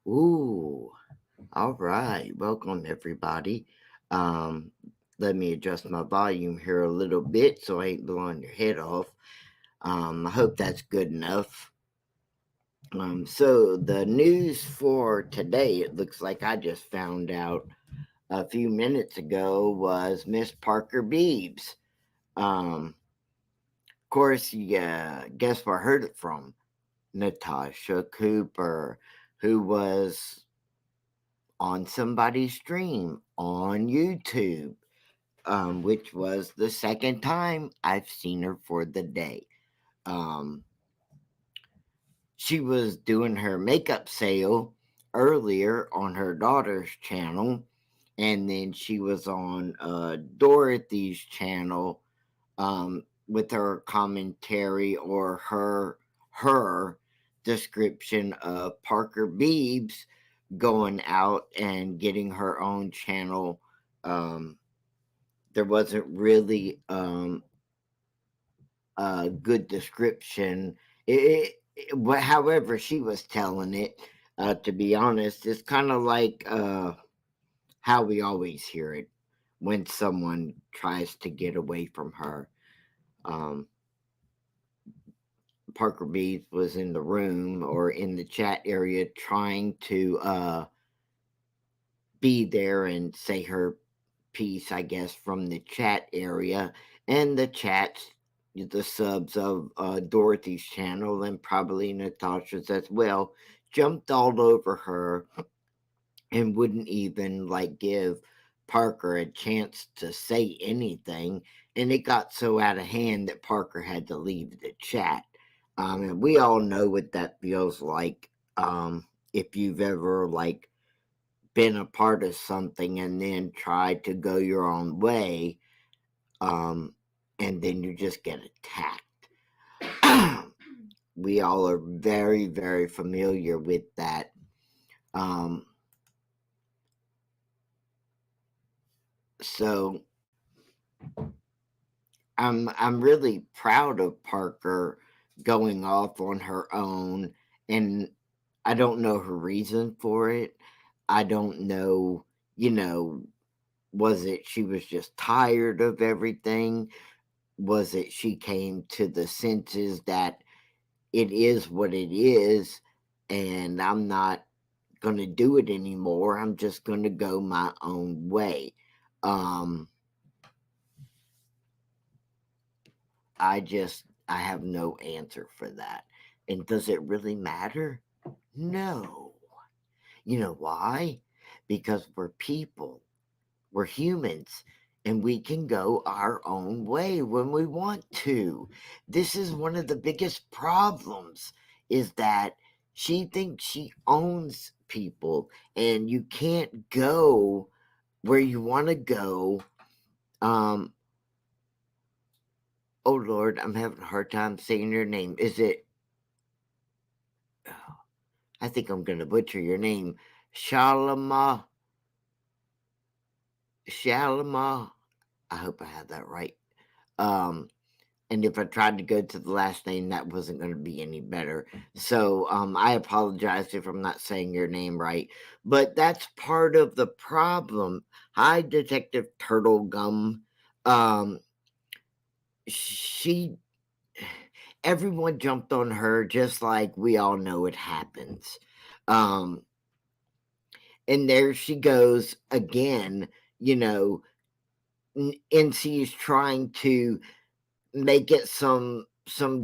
Ooh, all right. Welcome, everybody. Um, Let me adjust my volume here a little bit so I ain't blowing your head off. I hope that's good enough. So the news for today, it looks like I just found out a few minutes ago, was Miss Parker-Biebs. Of course, yeah, guess where I heard it from? Natasha Cooper, who was on somebody's stream on YouTube, which was the second time I've seen her for the day. Um, she was doing her makeup sale earlier on her daughter's channel, and then she was on Dorothy's channel with her commentary or her description of Parker-Biebs going out and getting her own channel. Um, there wasn't really a good description. However, she was telling it. To be honest, it's kind of like how we always hear it when someone tries to get away from her. Um, Parker Beats was in the room or in the chat area trying to be there and say her piece, I guess, from the chat area and the chats, the subs of Dorothy's channel and probably Natasha's as well, jumped all over her and wouldn't even like give Parker a chance to say anything. And it got so out of hand that Parker had to leave the chat. And we all know what that feels like. If you've ever like been a part of something and then tried to go your own way, um, and then you just get attacked. We all are very, very familiar with that. Um, so I'm really proud of Parker going off on her own, and I don't know her reason for it. I don't know, you know, was it she was just tired of everything? Was it she came to the senses that it is what it is and I'm not going to do it anymore. I'm just going to go my own way. Um I have no answer for that. And does it really matter? No. You know why? Because we're people. We're humans and we can go our own way when we want to. This is one of the biggest problems is that she thinks she owns people and you can't go where you want to go. Um oh Lord, I'm having a hard time saying your name. Is it I think I'm going to butcher your name. Shalama Shalama. I hope I had that right. Um and if I tried to go to the last name, that wasn't going to be any better. So I apologize if I'm not saying your name right, but that's part of the problem. Hi, Detective Turtle Gum. Um, she, everyone jumped on her just like we all know it happens. Um, and there she goes again. You know, NC is trying to make it some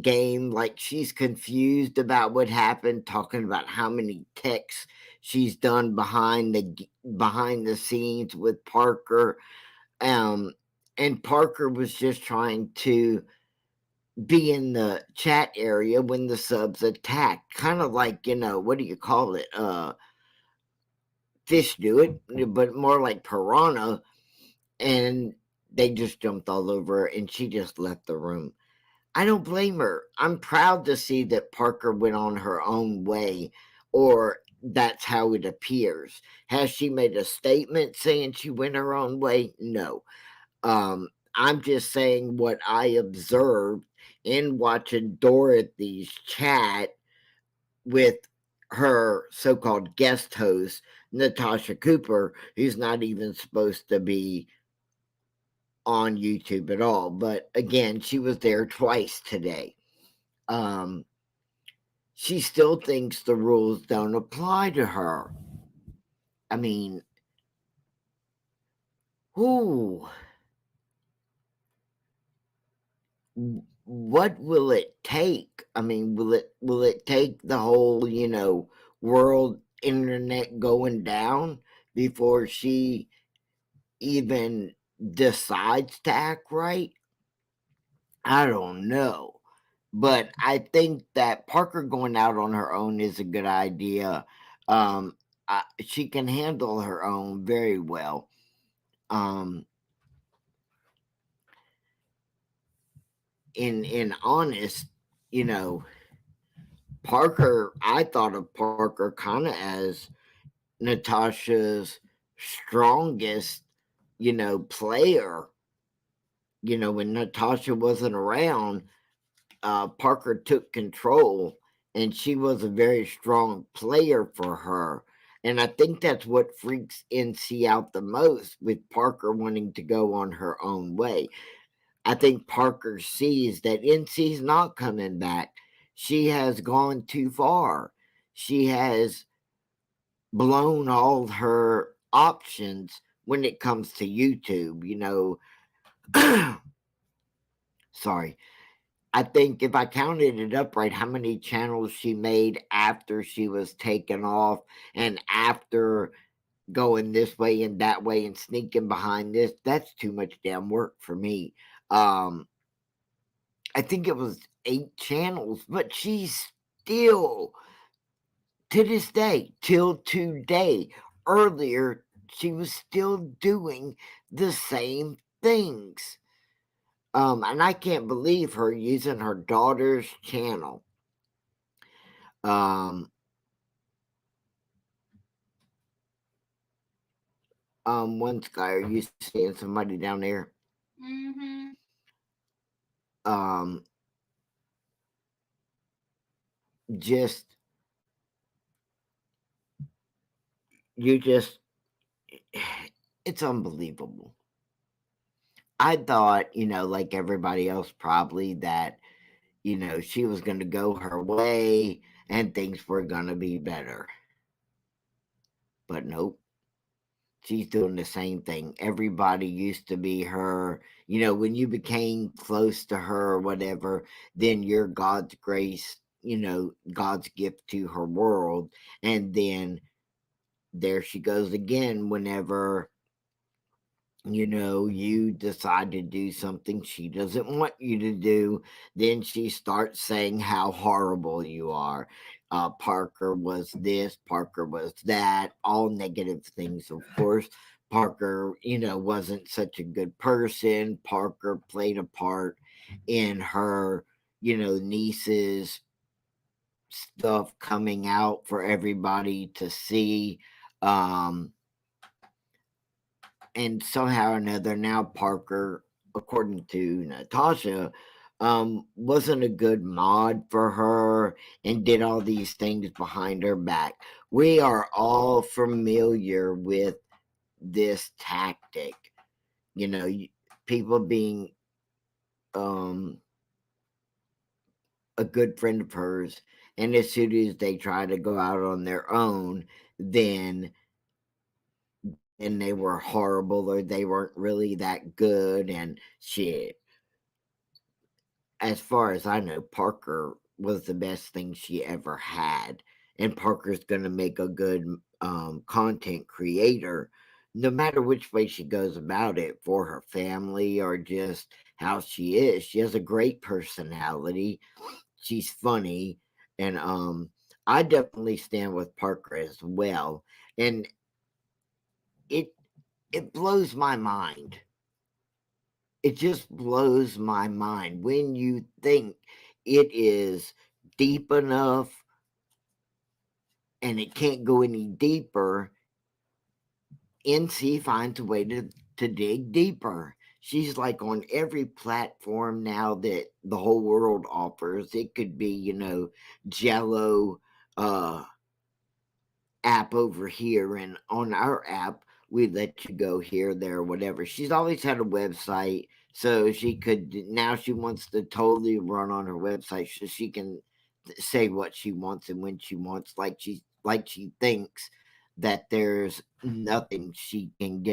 game like she's confused about what happened, talking about how many texts she's done behind the scenes with Parker. um and Parker was just trying to be in the chat area when the subs attacked, kind of like, what do you call it, fish do it, but more like piranha. And they just jumped all over her and she just left the room. I don't blame her. I'm proud to see that Parker went on her own way, or that's how it appears. Has she made a statement saying she went her own way? No. I'm just saying what I observed in watching Dorothy's chat with her so-called guest host, Natasha Cooper, who's not even supposed to be on YouTube at all. But again, she was there twice today. Um, she still thinks the rules don't apply to her. I mean, who? What will it take? I mean, will it take the whole, world internet going down before she even decides to act right? I don't know. But I think that Parker going out on her own is a good idea. Um, she can handle her own very well. Um, in honest, you know, Parker. I thought of Parker kind of as Natasha's strongest, player. When Natasha wasn't around, Parker took control, and she was a very strong player for her. And I think that's what freaks NC out the most with Parker wanting to go on her own way. I think Parker sees that NC's not coming back. She has gone too far. She has blown all her options when it comes to YouTube. Sorry. I think if I counted it up right, how many channels she made after she was taken off and after going this way and that way and sneaking behind this, that's too much damn work for me. Um, I think it was 8 channels, but she's still, to this day, till today, earlier, she was still doing the same things. And I can't believe her using her daughter's channel. Um, one Sky, are you seeing somebody down there? Mm-hmm. Um, just you just, it's unbelievable. I thought, like everybody else, probably that she was going to go her way and things were going to be better. But nope, she's doing the same thing. Everybody used to be her. When you became close to her or whatever, then you're God's grace, God's gift to her world. And then there she goes again whenever you decide to do something she doesn't want you to do, then she starts saying how horrible you are. Parker was this, Parker was that, all negative things, of course. Parker, wasn't such a good person. Parker played a part in her, niece's stuff coming out for everybody to see. Um, and somehow or another now Parker, according to Natasha, wasn't a good mod for her and did all these things behind her back. We are all familiar with this tactic, people being um, a good friend of hers, and as soon as they try to go out on their own, then and they were horrible or they weren't really that good and shit. As far as I know, Parker was the best thing she ever had, and Parker's going to make a good content creator, no matter which way she goes about it for her family or just how she is. She has a great personality. She's funny, and I definitely stand with Parker as well. And it it blows my mind. It just blows my mind when you think it is deep enough and it can't go any deeper. NC finds a way to dig deeper. She's like on every platform now that the whole world offers. It could be, Jello, uh, app over here, and on our app, we let you go here, there, whatever. She's always had a website, so she could. Now she wants to totally run on her website, so she can say what she wants and when she wants, like she thinks that there's nothing she can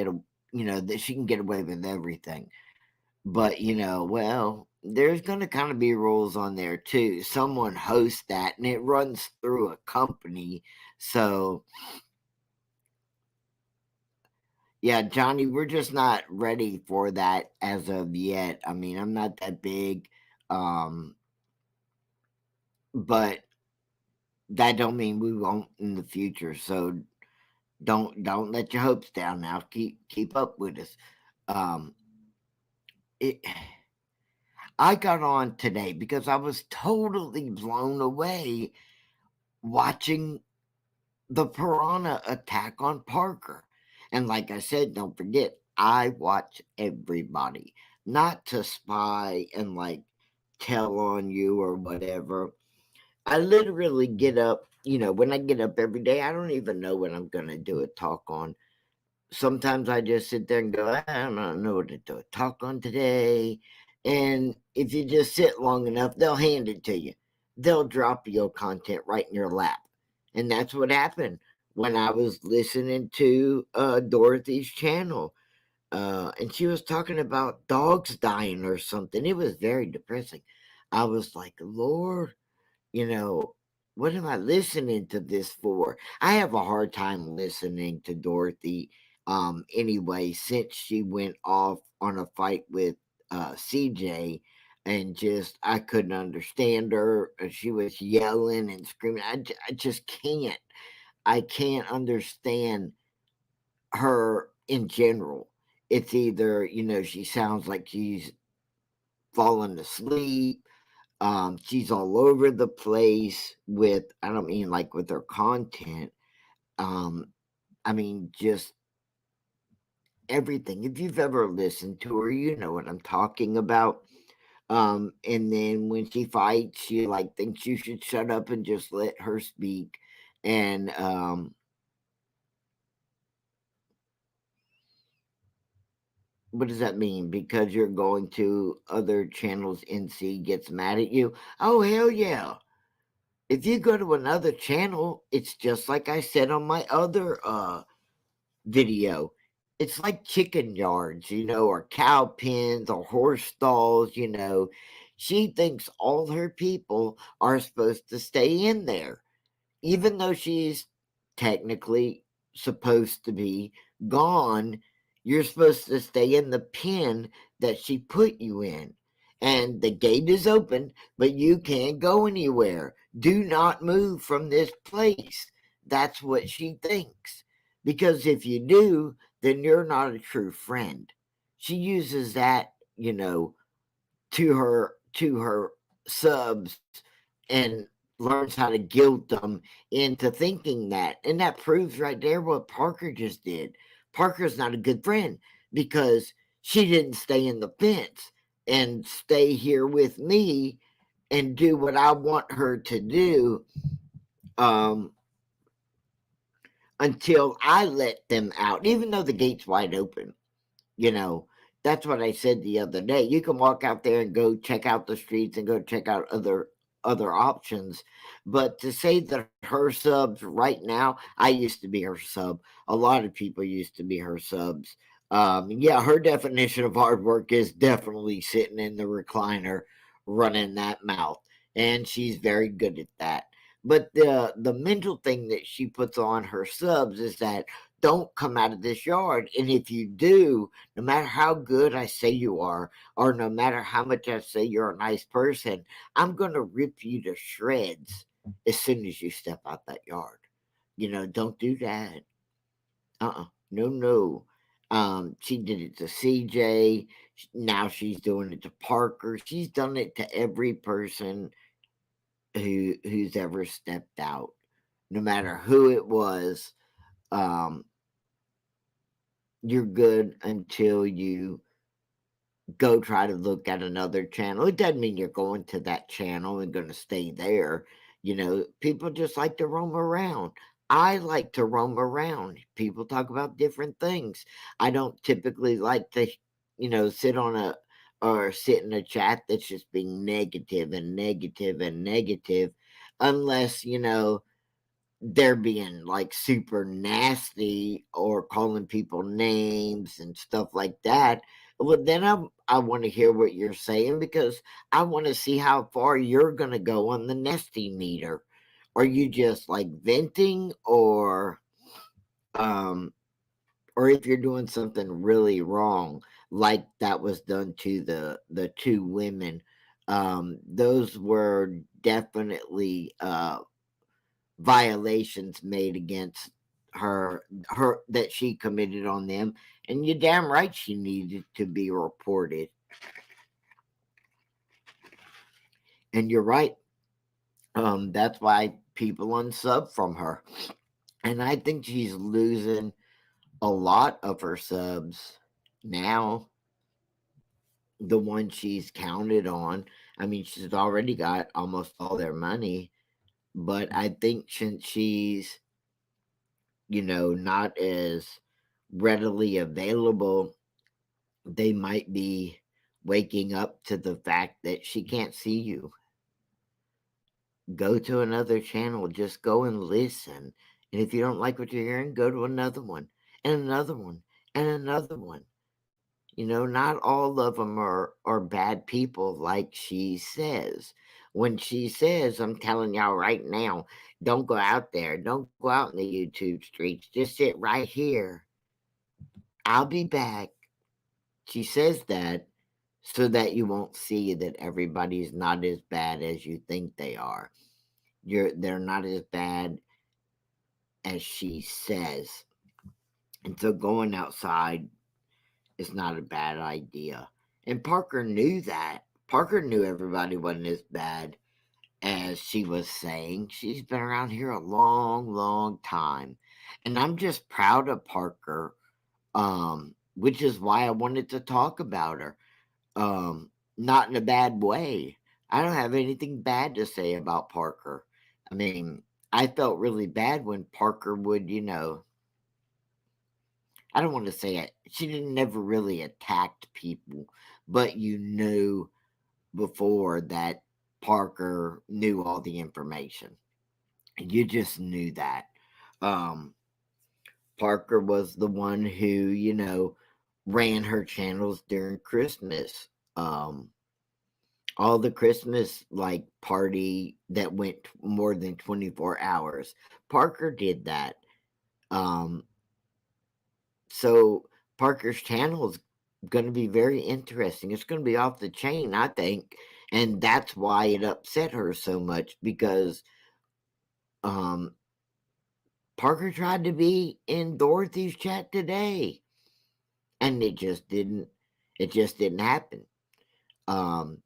that she can get away with everything. But well, there's going to kind of be rules on there too. Someone hosts that, and it runs through a company. So yeah, Johnny, we're just not ready for that as of yet. I mean, I'm not that big, um, but that don't mean we won't in the future. So don't let your hopes down now. Keep up with us. Um, it, I got on today because I was totally blown away watching the piranha attack on Parker. And like I said, don't forget, I watch everybody, not to spy and like tell on you or whatever. I literally get up, when I get up every day, I don't even know what I'm going to do a talk on. Sometimes I just sit there and go, I don't know what to do a talk on today. And if you just sit long enough, they'll hand it to you. They'll drop your content right in your lap. And that's what happened when I was listening to Dorothy's channel. And she was talking about dogs dying or something. It was very depressing. I was like, Lord, you know, what am I listening to this for? I have a hard time listening to Dorothy anyway, since she went off on a fight with CJ, and just I couldn't understand her. She was yelling and screaming. I just can't. I can't understand her in general. It's either, she sounds like she's falling asleep. She's all over the place with, I don't mean like with her content. Um, I mean just everything. If you've ever listened to her, you know what I'm talking about. And then when she fights, she like thinks you should shut up and just let her speak. And what does that mean? Because you're going to other channels, NC gets mad at you? Oh hell yeah. If you go to another channel, it's just like I said on my other video. It's like chicken yards, or cow pens or horse stalls. She thinks all her people are supposed to stay in there, even though she's technically supposed to be gone. You're supposed to stay in the pen that she put you in. And the gate is open, but you can't go anywhere. Do not move from this place. That's what she thinks. Because if you do, then you're not a true friend. She uses that, to her subs, and learns how to guilt them into thinking that. And that proves right there what Parker just did. Parker's not a good friend because she didn't stay in the fence and stay here with me and do what I want her to do, um, until I let them out, even though the gate's wide open. You know, that's what I said the other day. You can walk out there and go check out the streets and go check out other options. But to say that her subs right now, I used to be her sub. A lot of people used to be her subs. Yeah, her definition of hard work is definitely sitting in the recliner running that mouth. And she's very good at that. But the mental thing that she puts on her subs is that don't come out of this yard. And if you do, no matter how good I say you are, or no matter how much I say you're a nice person, I'm going to rip you to shreds as soon as you step out that yard. Don't do that. No, no. She did it to CJ. Now she's doing it to Parker. She's done it to every person who's ever stepped out, no matter who it was. Um, you're good until you go try to look at another channel. It doesn't mean you're going to that channel and going to stay there. People just like to roam around. I like to roam around. People talk about different things. I don't typically like to, sit on a or sit in a chat that's just being negative and negative and negative, unless, they're being like super nasty or calling people names and stuff like that. Well, then I want to hear what you're saying because I want to see how far you're going to go on the nasty meter. Are you just like venting, um or if you're doing something really wrong, like that was done to the two women? Those were definitely violations made against her that she committed on them, and you're damn right she needed to be reported. And you're right. That's why people unsub from her, and I think she's losing a lot of her subs now. The ones she's counted on, I mean, she's already got almost all their money, but I think since she's, not as readily available, they might be waking up to the fact that she can't see you. Go to another channel, just go and listen. And if you don't like what you're hearing, go to another one and another one and another one. Not all of them are bad people like she says. When she says, I'm telling y'all right now, don't go out there. Don't go out in the YouTube streets. Just sit right here. I'll be back. She says that so that you won't see that everybody's not as bad as you think they are. They're not as bad as she says. And so going outside is not a bad idea. And Parker knew that. Parker knew everybody wasn't as bad as she was saying. She's been around here a long, long time. And I'm just proud of Parker, which is why I wanted to talk about her. Not in a bad way. I don't have anything bad to say about Parker. I mean, I felt really bad when Parker would, I don't want to say it. She didn't never really attacked people, but you knew before that Parker knew all the information. You just knew that. Um, Parker was the one who, ran her channels during Christmas. All the Christmas like party that went more than 24 hours. Parker did that. Um, so Parker's channel is going to be very interesting. It's going to be off the chain, I think, and that's why it upset her so much because um, Parker tried to be in Dorothy's chat today, and it just didn't. It just didn't happen.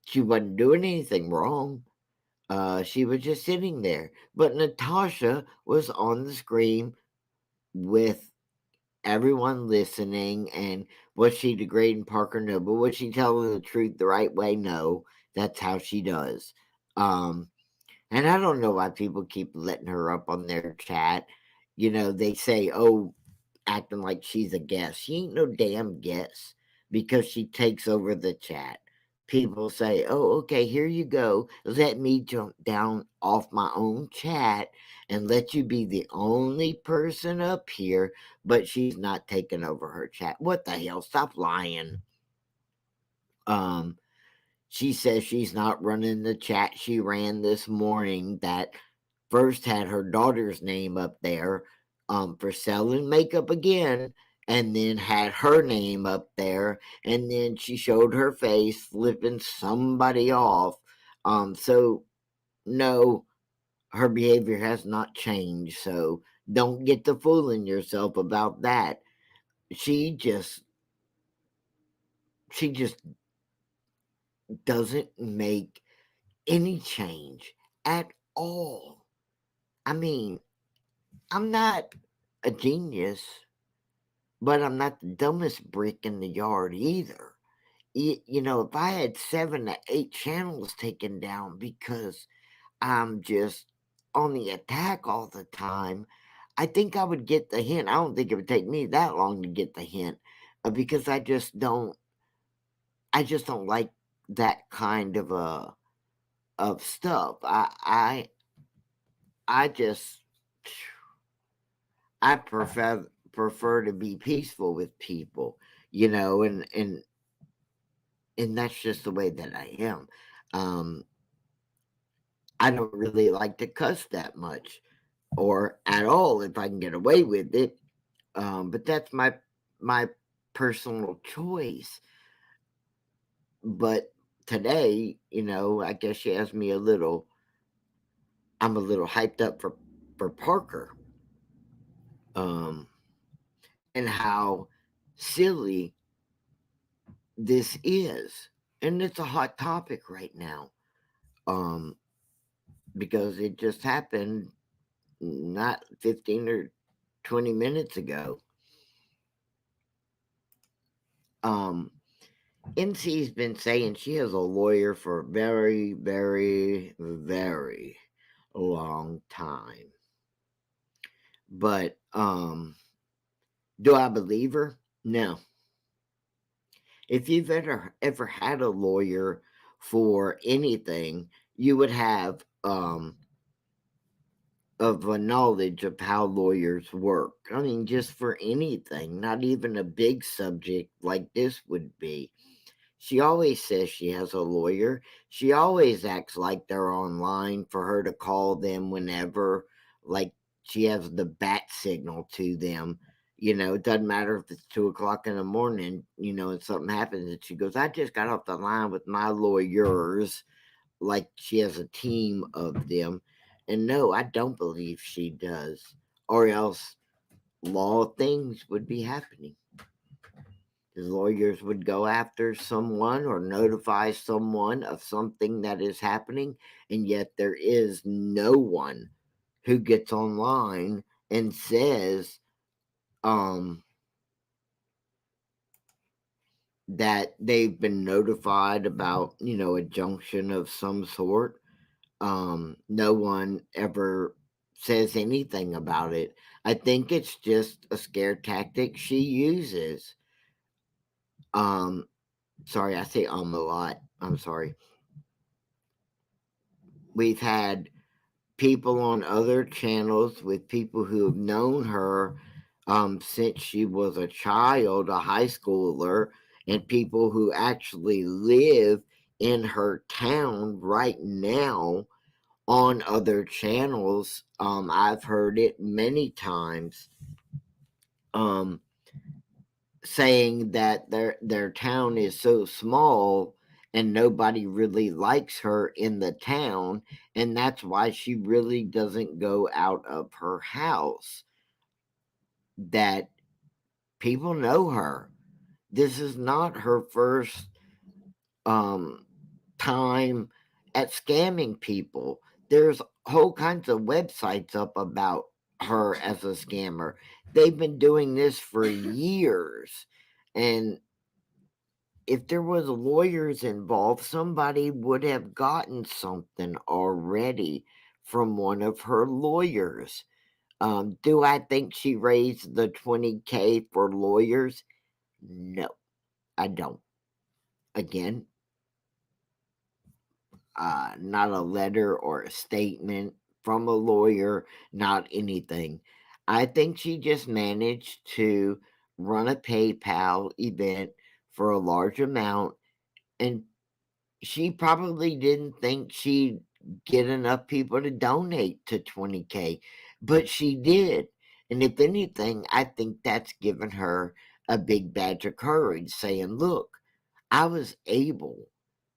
She wasn't doing anything wrong. She was just sitting there. But Natasha was on the screen with everyone listening. And was she degrading Parker? No. But was she telling the truth the right way? No. That's how she does. Um, and I don't know why people keep letting her up on their chat. They say, oh, acting like she's a guest. She ain't no damn guest because she takes over the chat. People say, oh, okay, here you go. Let me jump down off my own chat and let you be the only person up here, but she's not taking over her chat. What the hell? Stop lying. Um, she says she's not running the chat she ran this morning that first had her daughter's name up there for selling makeup again, and then had her name up there, and then she showed her face flipping somebody off. So no, her behavior has not changed. So don't get to fooling yourself about that. She just she just doesn't make any change at all. I mean, I'm not a genius, but I'm not the dumbest brick in the yard either. If I had 7 to 8 channels taken down because I'm just on the attack all the time, I think I would get the hint. I don't think it would take me that long to get the hint, because I just don't like that kind of stuff. I just I prefer to be peaceful with people, and that's just the way that I am. Um, I don't really like to cuss that much or at all if I can get away with it. But that's my personal choice. But today, I guess she has me a little. I'm a little hyped up for Parker, um, and how silly this is, and it's a hot topic right now. Um, because it just happened not 15 or 20 minutes ago. Um, MC's been saying she has a lawyer for a very, very, very long time. But do I believe her? No. If you've ever had a lawyer for anything, you would have of a knowledge of how lawyers work. I mean, just for anything, not even a big subject like this would be. She always says she has a lawyer. She always acts like they're online for her to call them whenever, like she has the bat signal to them. It doesn't matter if it's 2 o'clock in the morning, and something happens, and she goes, I just got off the line with my lawyers, like she has a team of them. And no, I don't believe she does, or else law things would be happening. The lawyers would go after someone or notify someone of something that is happening, and yet there is no one who gets online and says um, that they've been notified about, a junction of some sort. No one ever says anything about it. I think it's just a scare tactic she uses. Um, Sorry, I say a lot. I'm sorry. We've had people on other channels with people who have known her since she was a child, a high schooler, and people who actually live in her town right now on other channels. I've heard it many times, um, saying that their town is so small and nobody really likes her in the town, and that's why she really doesn't go out of her house. That people know her. This is not her first um time at scamming people. There's whole kinds of websites up about her as a scammer. They've been doing this for years. And if there was lawyers involved, somebody would have gotten something already from one of her lawyers. Do I think she raised the 20K for lawyers? No, I don't. Again, not a letter or a statement from a lawyer, not anything. I think she just managed to run a PayPal event for a large amount, and she probably didn't think she'd get enough people to donate to 20K, but she did. And if anything, I think that's given her a big badge of courage, saying, look, I was able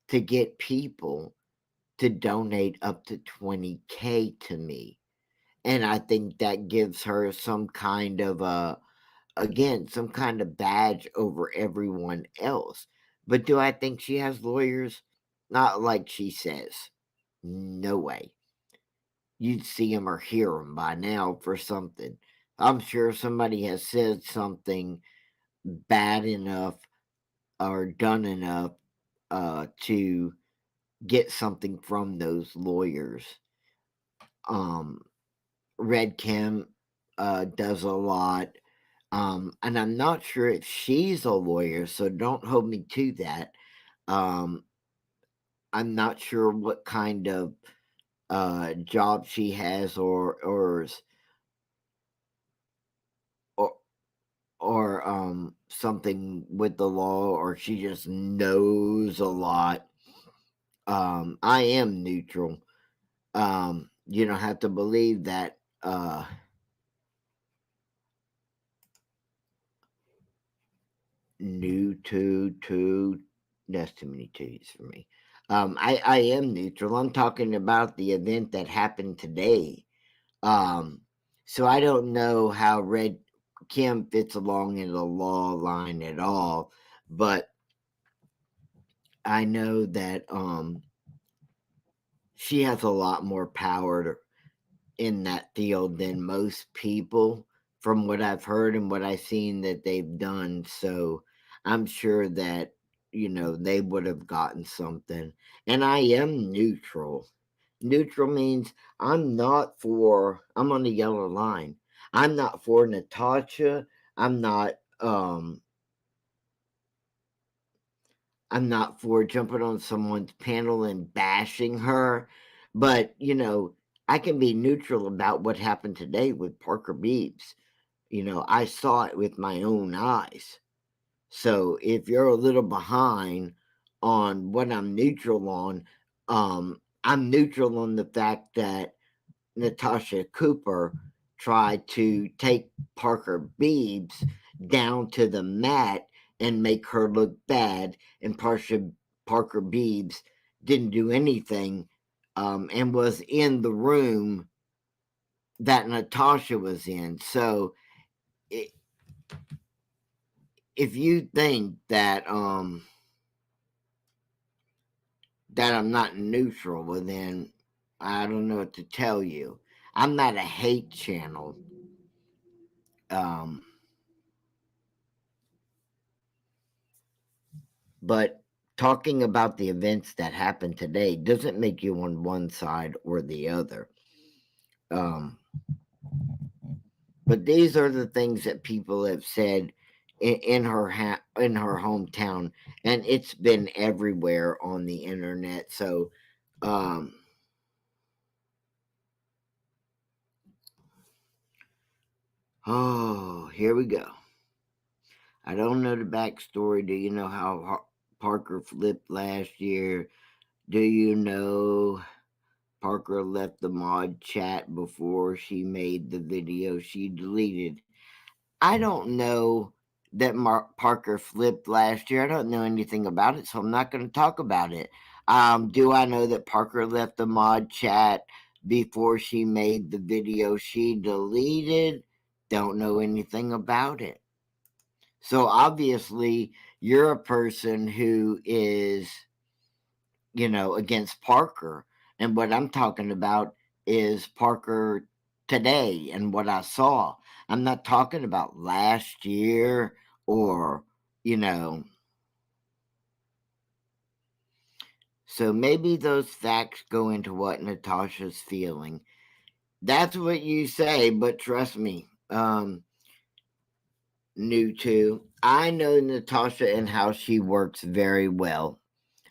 to get people to donate up to 20K to me. And I think that gives her some kind of again, some kind of badge over everyone else. But do I think she has lawyers? Not like she says. No way. You'd see them or hear them by now for something. I'm sure somebody has said something bad enough or done enough to get something from those lawyers. Um, Red Kim, does a lot. And I'm not sure if she's a lawyer, so don't hold me to that. Um, I'm not sure what kind of job she has, or something with the law, or she just knows a lot. I am neutral. You don't have to believe that. New to That's too many twos for me. I am neutral. I'm talking about the event that happened today. Um, so I don't know how Red Kim fits along in the law line at all, but I know that she has a lot more power in that field than most people, from what I've heard and what I've seen that they've done. So I'm sure that, they would have gotten something. And I am neutral. Neutral means I'm on the yellow line. I'm not for Natasha. I'm not um I'm not for jumping on someone's panel and bashing her, but I can be neutral about what happened today with Parker-Biebs. I saw it with my own eyes. So if you're a little behind on what I'm neutral on, I'm neutral on the fact that Natasha Cooper tried to take Parker-Biebs down to the mat and make her look bad, and Parker-Biebs didn't do anything, and was in the room that Natasha was in. So i- if you think that I'm not neutral, well then I don't know what to tell you. I'm not a hate channel. Um, But talking about the events that happened today doesn't make you on one side or the other. Um, but these are the things that people have said in her hometown, and it's been everywhere on the internet. So, um, oh, here we go. I don't know the backstory. Do you know how Parker flipped last year? Do you know Parker left the mod chat before she made the video she deleted? I don't know that Parker flipped last year. I don't know anything about it, so I'm not going to talk about it. Do I know that Parker left the mod chat before she made the video she deleted? Don't know anything about it. So obviously, you're a person who is, against Parker. And what I'm talking about is Parker today and what I saw. I'm not talking about last year, or, you know, so maybe those facts go into what Natasha's feeling. That's what you say, but trust me, new to. I know Natasha and how she works very well.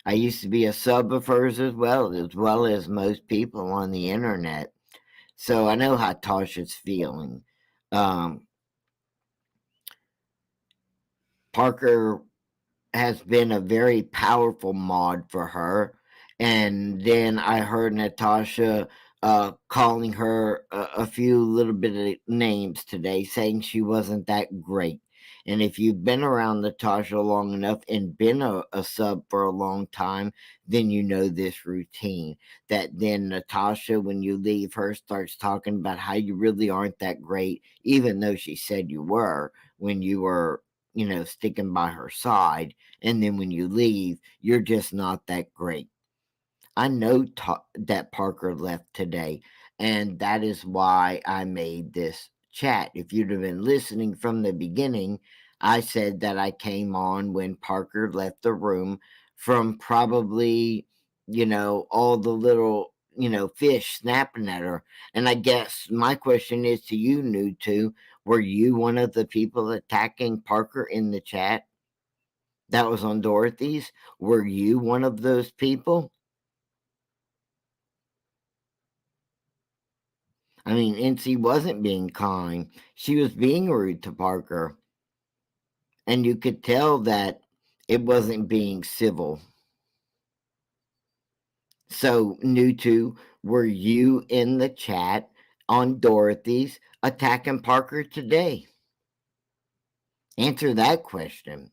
I used to be a sub of hers as well as most people on the internet. So I know how Tasha's feeling. Um, Parker has been a very powerful mod for her. And then I heard Natasha calling her a few little bit of names today, saying she wasn't that great. And if you've been around Natasha long enough and been a sub for a long time, then you know this routine. That then Natasha, when you leave her, starts talking about how you really aren't that great, even though she said you were when you were, sticking by her side, and then when you leave, you're just not that great. I know that Parker left today, and that is why I made this chat. If you'd have been listening from the beginning, I said that I came on when Parker left the room, from probably, all the little fish snapping at her. And I guess my question is to you, new two, were you one of the people attacking Parker in the chat that was on Dorothy's? Were you one of those people? I mean, NC wasn't being kind. She was being rude to Parker. And you could tell that it wasn't being civil. So, new two, were you in the chat on Dorothy's attacking Parker today? Answer that question.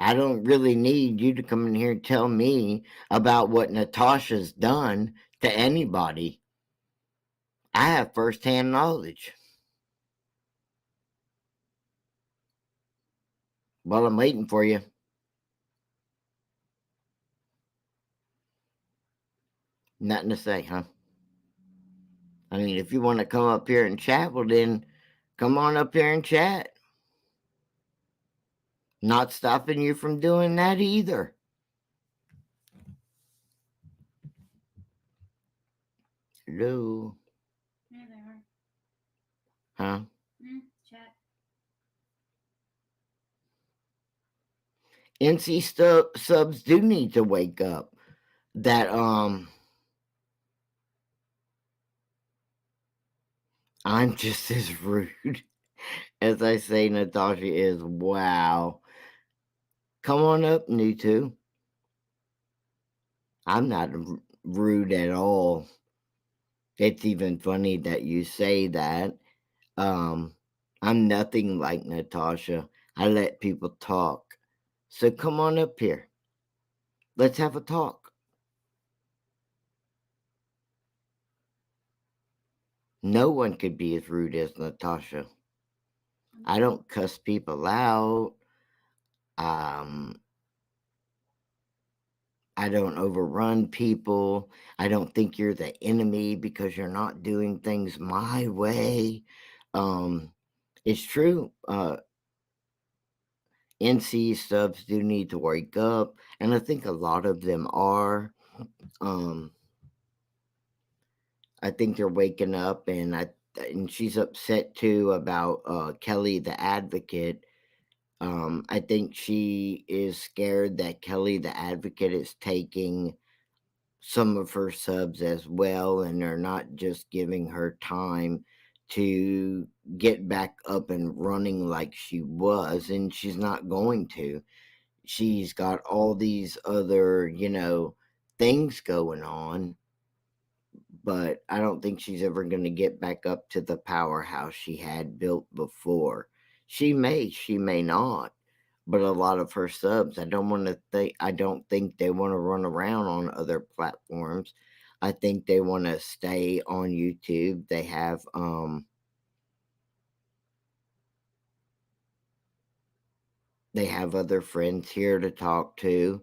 I don't really need you to come in here and tell me about what Natasha's done to anybody. I have firsthand knowledge. Well, I'm waiting for you. Nothing to say, huh? I mean, if you want to come up here and chat, well, then come on up here and chat. Not stopping you from doing that either. Hello. There they are. Huh? Chat. NC subs do need to wake up. That I'm just as rude as I say Natasha is. Wow. Come on up, new two. I'm not rude at all. It's even funny that you say that. Um, I'm nothing like Natasha. I let people talk. So come on up here. Let's have a talk. No one could be as rude as Natasha. I don't cuss people out. Um, I don't overrun people. I don't think you're the enemy because you're not doing things my way. Um, it's true. NC subs do need to wake up, and I think a lot of them are. Um, I think they're waking up, and she's upset too about Kelly the advocate. I think she is scared that Kelly the advocate is taking some of her subs as well, and they're not just giving her time to get back up and running like she was, and she's not going to. She's got all these other, things going on, but I don't think she's ever going to get back up to the powerhouse she had built before. She may not, but a lot of her subs, I don't think they want to run around on other platforms. I think they want to stay on YouTube. They have other friends here to talk to.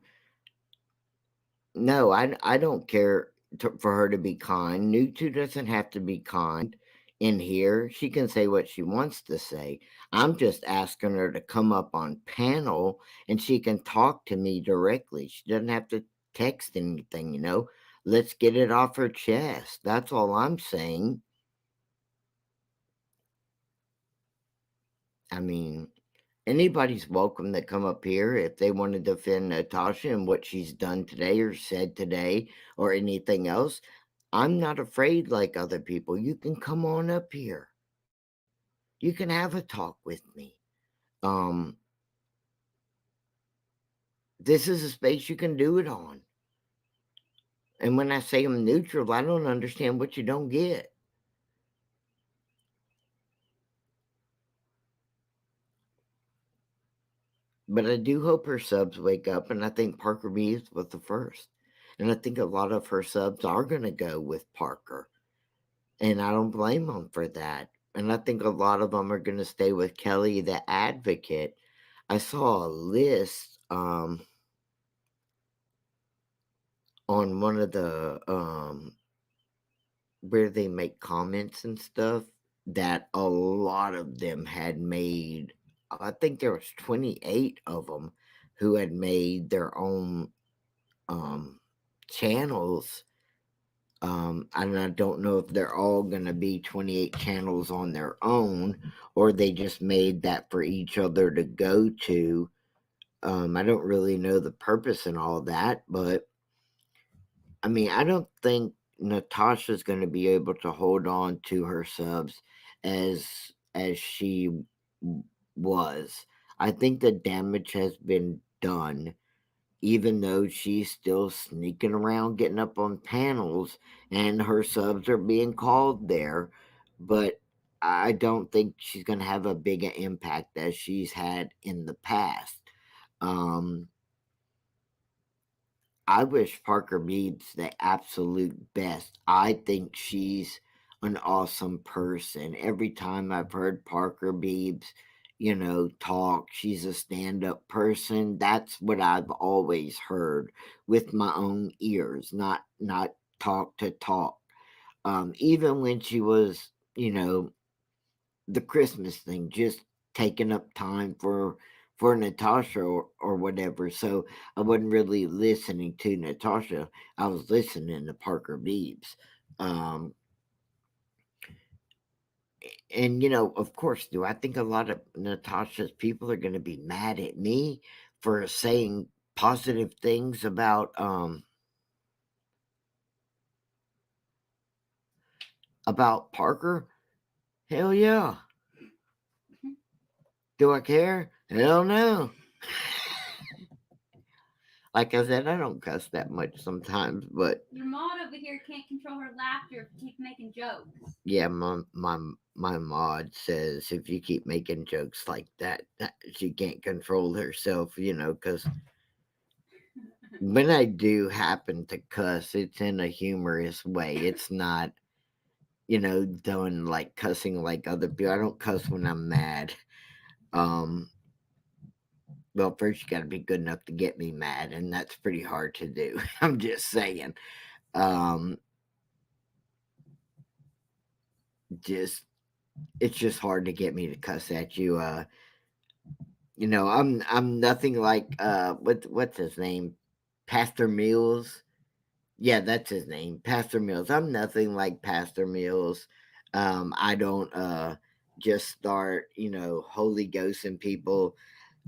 No, I don't care for her to be kind. Nutu doesn't have to be kind in here. She can say what she wants to say. I'm just asking her to come up on panel and she can talk to me directly. She doesn't have to text anything. Let's get it off her chest. That's all I'm saying. I mean, anybody's welcome to come up here if they want to defend Natasha and what she's done today or said today or anything else. I'm not afraid like other people. You can come on up here. You can have a talk with me. Um, this is a space you can do it on. And when I say I'm neutral, I don't understand what you don't get. But I do hope her subs wake up, and I think Parker-Biebs was the first. And I think a lot of her subs are going to go with Parker. And I don't blame them for that. And I think a lot of them are going to stay with Kelly the advocate. I saw a list on one of the where they make comments and stuff that a lot of them had made. I think there was 28 of them who had made their own um channels. And I don't know if they're all going to be 28 channels on their own, or they just made that for each other to go to. I don't really know the purpose and all that, but I mean, I don't think Natasha's going to be able to hold on to her subs as she was. I think the damage has been done, even though she's still sneaking around getting up on panels and her subs are being called there. But I don't think she's going to have a bigger impact as she's had in the past. Um, I wish Parker-Biebs the absolute best. I think she's an awesome person. Every time I've heard Parker-Biebs, talk, she's a stand-up person. That's what I've always heard with my own ears, not talk to talk. Even when she was, the Christmas thing, just taking up time for Natasha or whatever. So I wasn't really listening to Natasha. I was listening to Parker-Biebs. Um, and of course, do I think a lot of Natasha's people are going to be mad at me for saying positive things about Parker? Hell yeah. Do I care? Hell no. Like I said, I don't cuss that much sometimes, but Your mod over here can't control her laughter if you keep making jokes. yeah, my mod says if you keep making jokes like that she can't control herself, because when I do happen to cuss, it's in a humorous way. It's not, done like cussing like other people. I don't cuss when I'm mad. Um, well, first you got to be good enough to get me mad, and that's pretty hard to do. I'm just saying. Um, just it's just hard to get me to cuss at you. I'm nothing like what's his name? Pastor Mills. Yeah, that's his name. Pastor Mills. I'm nothing like Pastor Mills. I don't just start, Holy Ghost and people.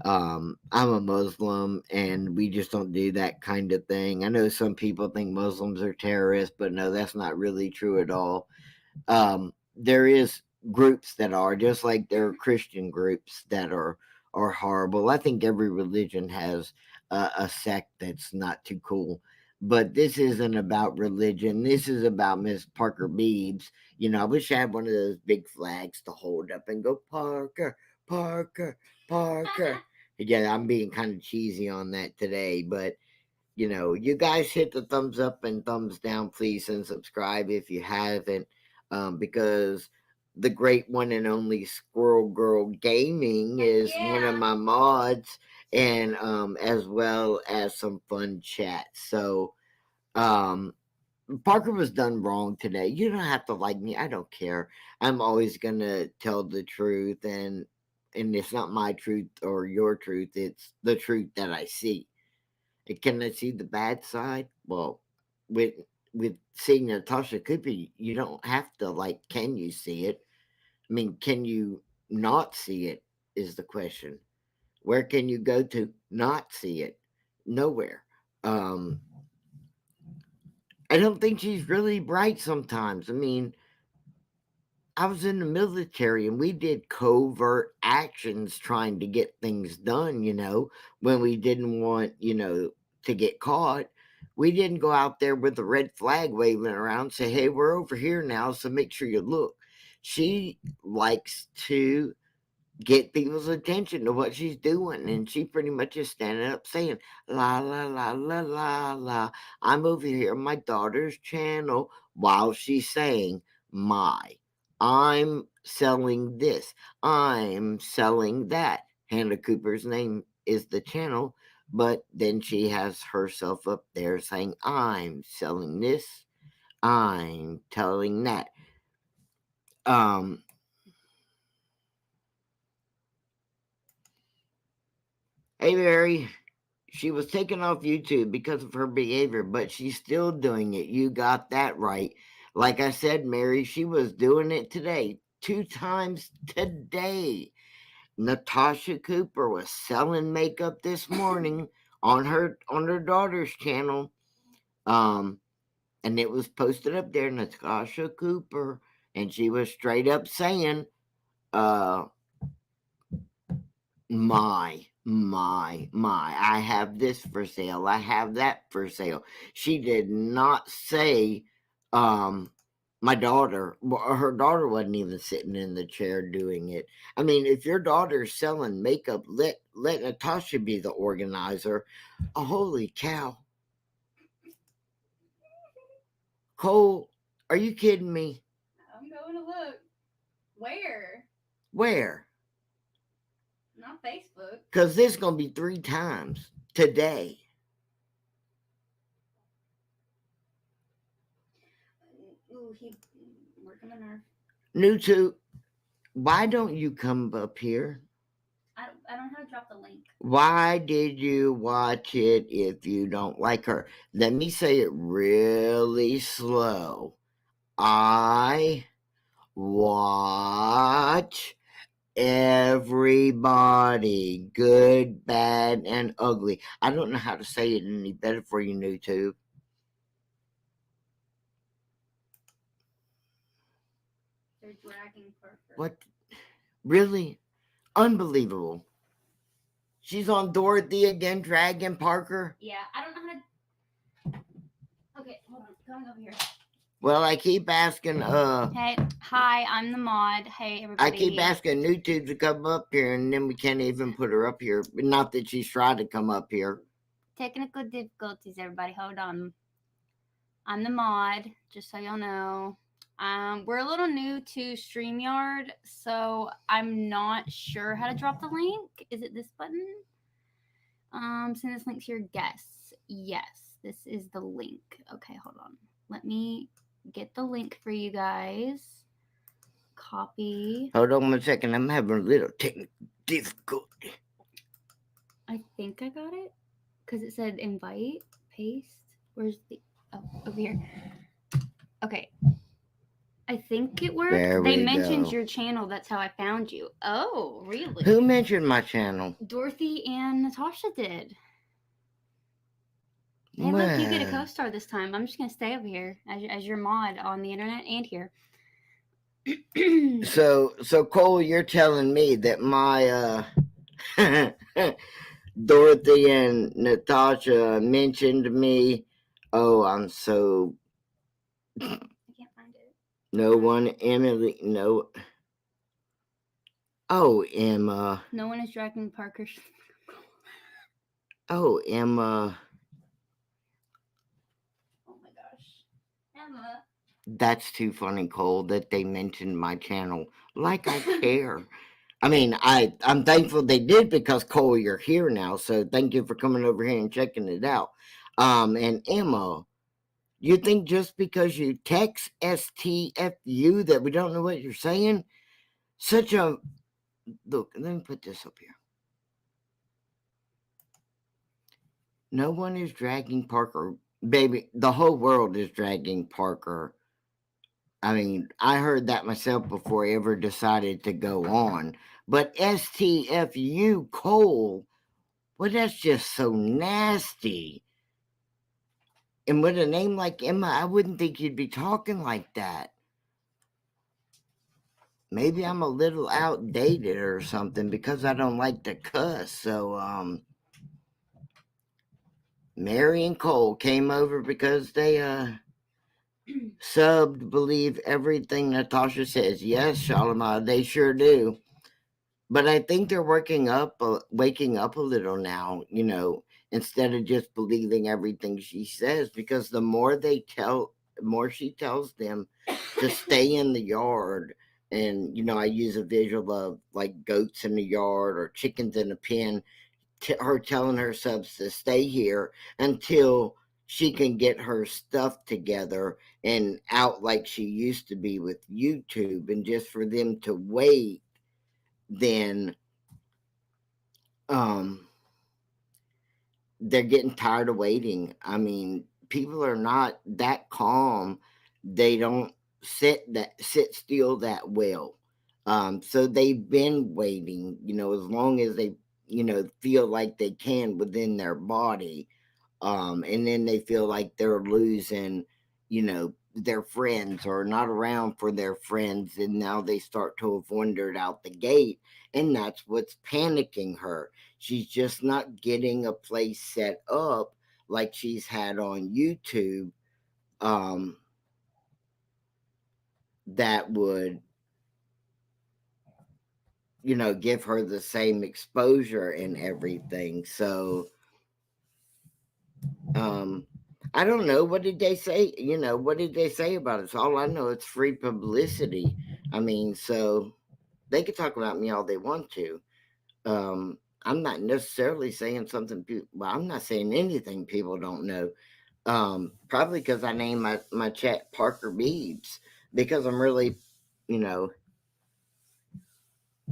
I'm a Muslim and we just don't do that kind of thing. I know some people think Muslims are terrorists, but no, that's not really true at all. There is groups that are just like there are Christian groups that are horrible. I think every religion has a sect that's not too cool. But this isn't about religion. This is about Miss Parker-Biebs. I wish I had one of those big flags to hold up and go, Parker, Parker, Parker. Yeah, I'm being kind of cheesy on that today, but you guys hit the thumbs up and thumbs down, please, and subscribe if you haven't, because the great one and only Squirrel Girl Gaming Heck is one of yeah. my mods, and as well as some fun chat. So, um, Parker was done wrong today. You don't have to like me. I don't care. I'm always gonna tell the truth, and it's not my truth or your truth. It's the truth that I see. Can I see the bad side? Well, with with seeing Natasha Cooper, you don't have to like. Can you see it? I mean, can you not see it? Is the question. Where can you go to not see it? Nowhere. Um, I don't think she's really bright sometimes. I mean, I was in the military and we did covert actions trying to get things done, when we didn't want, to get caught. We didn't go out there with the red flag waving around and say, hey, we're over here now, so make sure you look. She likes to get people's attention to what she's doing. And she pretty much is standing up saying, la, la, la, la, la, la. I'm over here on my daughter's channel while she's saying, my. I'm selling this. I'm selling that. Hannah Cooper's name is the channel, but then she has herself up there saying, I'm selling this. I'm telling that. Um, hey, Mary. She was taken off YouTube because of her behavior, but she's still doing it. You got that right. Like I said, Mary, she was doing it today, 2 times today. Natasha Cooper was selling makeup this morning on her daughter's channel. Um, and it was posted up there, Natasha Cooper, and she was straight up saying, uh, my, I have this for sale, I have that for sale. She did not say, um, my daughter, her daughter wasn't even sitting in the chair doing it. I mean, if your daughter's selling makeup, let Natasha be the organizer. Oh, holy cow. Cole, are you kidding me? I'm going to look. Where? Where? Not Facebook. Because this is going to be 3 times today. Ooh, he working the nerve. YouTube, why don't you come up here? I don't know how to drop the link. Why did you watch it if you don't like her? Let me say it really slow. I watch everybody, good, bad, and ugly. I don't know how to say it any better for you, YouTube. They're dragging Parker. What? Really? Unbelievable. She's on Dorothy again, dragging Parker. Yeah, I don't know how to. Okay, hold on. Going over here. Well, I keep asking, Hey, hi, I'm the mod. Hey, everybody. I keep asking YouTube to come up here, and then we can't even put her up here. Not that she's trying to come up here. Technical difficulties, everybody. Hold on. I'm the mod, just so y'all know. We're a little new to StreamYard, so I'm not sure how to drop the link. Is it this button? Send this link to your guests. Yes, this is the link. Okay, hold on. Let me get the link for you guys. Copy. Hold on 1 second. I'm having a little technical difficulty. I think I got it because it said invite, paste. Where's the? Oh, over here. Okay. I think it worked. They mentioned your channel. That's how I found you. Oh, really? Who mentioned my channel? Dorothy and Natasha did. Hey, look, you get a co-star this time. I'm just gonna stay over here as your mod on the internet and here. So Cole, you're telling me that my Dorothy and Natasha mentioned me. Oh, I'm so. I can't find it. No one, Emily, no. Oh, Emma. No one is dragging Parker. Oh, Emma. Oh my gosh, Emma. That's too funny, Cole, that they mentioned my channel. Like I care. I mean, I'm thankful they did because Cole, you're here now. So thank you for coming over here and checking it out. And Emma, you think just because you text STFU that we don't know what you're saying? Such a look. Let me put this up here. No one is dragging Parker, baby. The whole world is dragging Parker. I mean, I heard that myself before I ever decided to go on. But STFU Cole, well, that's just so nasty. And with a name like Emma, I wouldn't think you'd be talking like that. Maybe I'm a little outdated or something because I don't like to cuss. So, Mary and Cole came over because they, subbed, believe everything Natasha says. Yes, Shalama, they sure do. But I think they're waking up a little now, instead of just believing everything she says, because the more she tells them to stay in the yard. And, I use a visual of like goats in the yard or chickens in a pen, her telling her subs to stay here until she can get her stuff together and out like she used to be with YouTube, and just for them to wait, then they're getting tired of waiting. I mean, people are not that calm. They don't sit still that well. So they've been waiting, as long as they, feel like they can within their body. And then they feel like they're losing, their friends or not around for their friends, and now they start to have wandered out the gate, and that's what's panicking her. She's just not getting a place set up like she's had on YouTube, um, that would, give her the same exposure and everything. So, Um, I don't know. What did they say? What did they say about it? So all I know, it's free publicity. I mean, so they could talk about me all they want to. I'm not necessarily saying something. Well, I'm not saying anything people don't know. Probably because I named my chat Parker-Biebs, because I'm really, you know,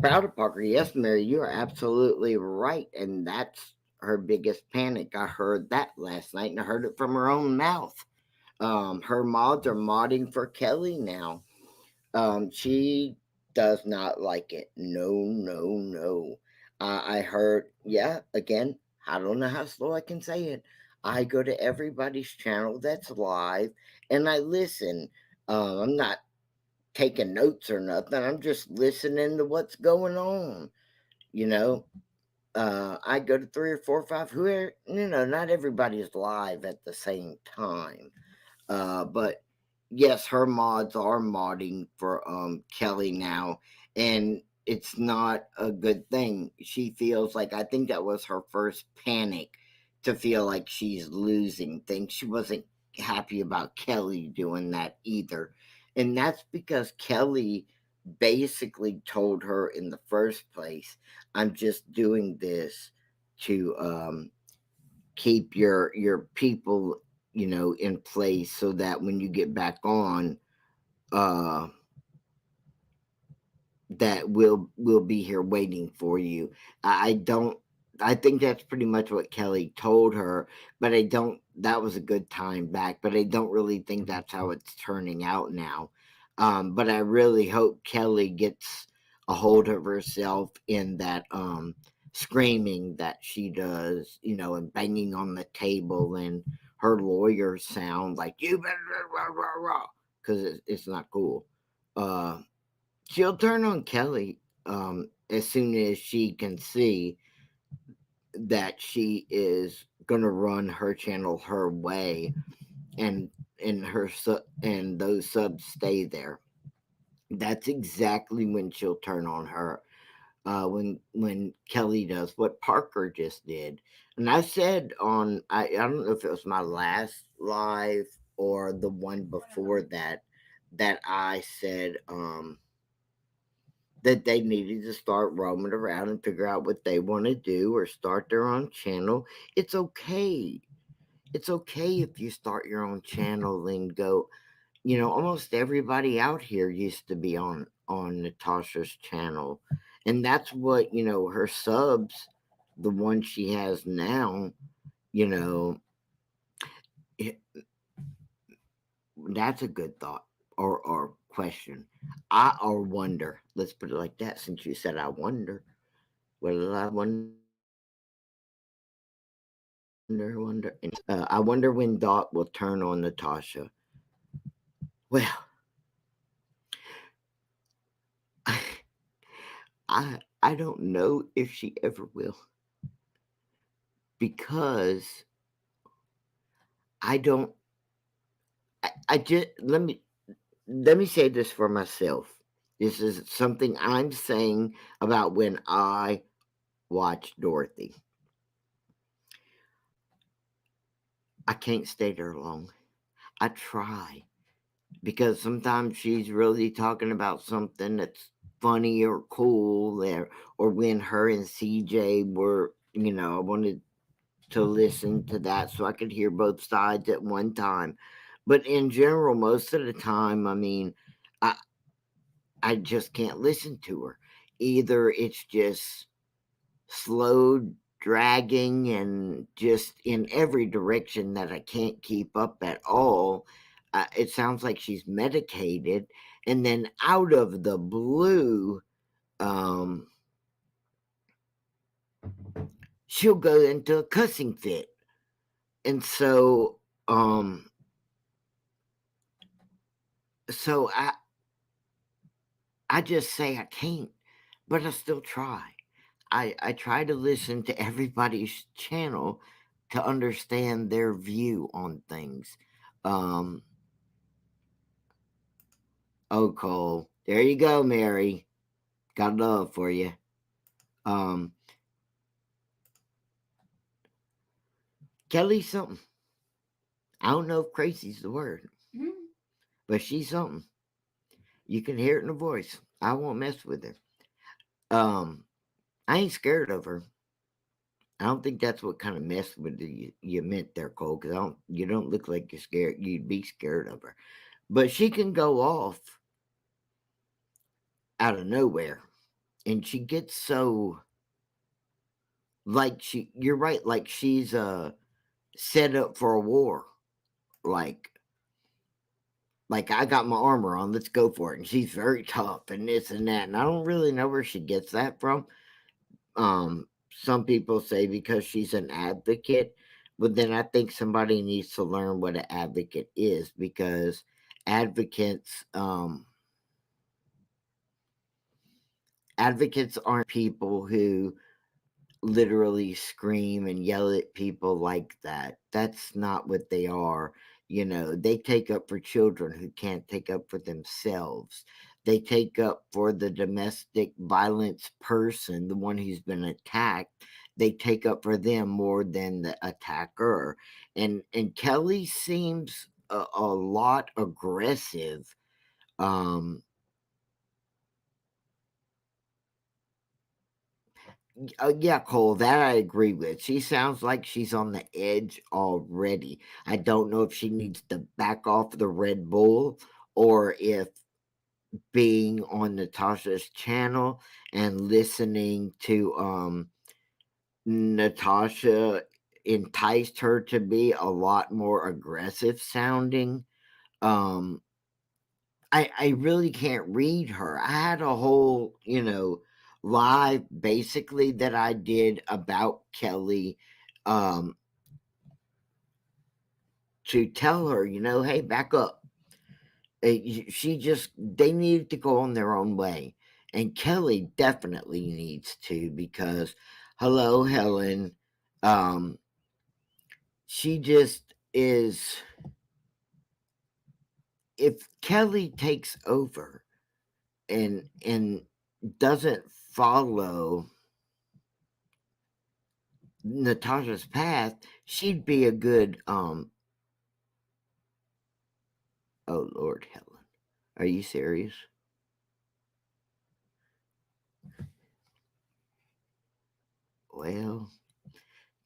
proud of Parker. Yes, Mary, you are absolutely right, and that's her biggest panic. I heard that last night, and I heard it from her own mouth. Her mods are modding for Kelly now. She does not like it. No, no, no. I heard, yeah, again, I don't know how slow I can say it. I go to everybody's channel that's live and I listen. I'm not taking notes or nothing. I'm just listening to what's going on. You know, I go to three or four or five. Whoever, not everybody's live at the same time. But yes, her mods are modding for Kelly now, and it's not a good thing. She feels like, I think that was her first panic, to feel like she's losing things. She wasn't happy about Kelly doing that either. And that's because Kelly basically told her in the first place, I'm just doing this to keep your people, in place, so that when you get back on, uh that will be here waiting for you. I don't. I think that's pretty much what Kelly told her, but I don't. That was a good time back, but I don't really think that's how it's turning out now. But I really hope Kelly gets a hold of herself in that screaming that she does, and banging on the table, and her lawyers sound like, you better, because it's not cool. Uh, She'll turn on Kelly, as soon as she can see that she is gonna run her channel her way, and and those subs stay there. That's exactly when she'll turn on her. When Kelly does what Parker just did, and I said on, I don't know if it was my last live or the one before that, that I said, that they needed to start roaming around and figure out what they want to do, or start their own channel. It's okay. It's okay if you start your own channel and go. Almost everybody out here used to be on Natasha's channel, and that's what, her subs, the one she has now. You know, it, that's a good thought, or question. Or wonder. Let's put it like that. Since you said I wonder. Well, I wonder, I wonder when Dot will turn on Natasha. Well, I don't know if she ever will, because I don't. I just let me say this for myself. This is something I'm saying about when I watch Dorothy. I can't stay there long. I try, because sometimes she's really talking about something that's funny or cool, or when her and CJ were, I wanted to listen to that so I could hear both sides at one time. But in general, most of the time, I mean, I I just can't listen to her. Either it's just slowed, dragging and just in every direction that I can't keep up at all. It sounds like she's medicated. And then out of the blue, um, she'll go into a cussing fit. And um, so I just say I can't, but I still try. I try to listen to everybody's channel to understand their view on things. Um, oh, Cole, there you go, Mary. Got love for you. Um, Kelly's something. I don't know if crazy's the word, but she's something. You can hear it in her voice. I won't mess with her. Um, I ain't scared of her. I don't think that's what kind of mess with you meant there, Cole. Because you don't look like you're scared. You'd be scared of her, but she can go off out of nowhere, and she gets so like You're right. Like she's set up for a war. Like I got my armor on. Let's go for it. And she's very tough and this and that. And I don't really know where she gets that from. Some people say because she's an advocate, but then I think somebody needs to learn what an advocate is because advocates advocates aren't people who literally scream and yell at people like that. That's not what they are. They take up for children who can't take up for themselves. They take up for the domestic violence person, the one who's been attacked. They take up for them more than the attacker. And Kelly seems a lot aggressive. Um, yeah, Cole, that I agree with. She sounds like she's on the edge already. I don't know if she needs to back off the Red Bull or if being on Natasha's channel and listening to Natasha enticed her to be a lot more aggressive sounding. Um I really can't read her. I had a whole, live basically that I did about Kelly um to tell her, hey, back up. They need to go on their own way. And Kelly definitely needs to because hello, Helen. Um she just is if Kelly takes over and doesn't follow Natasha's path, she'd be a good oh Lord, Helen. Are you serious? Well,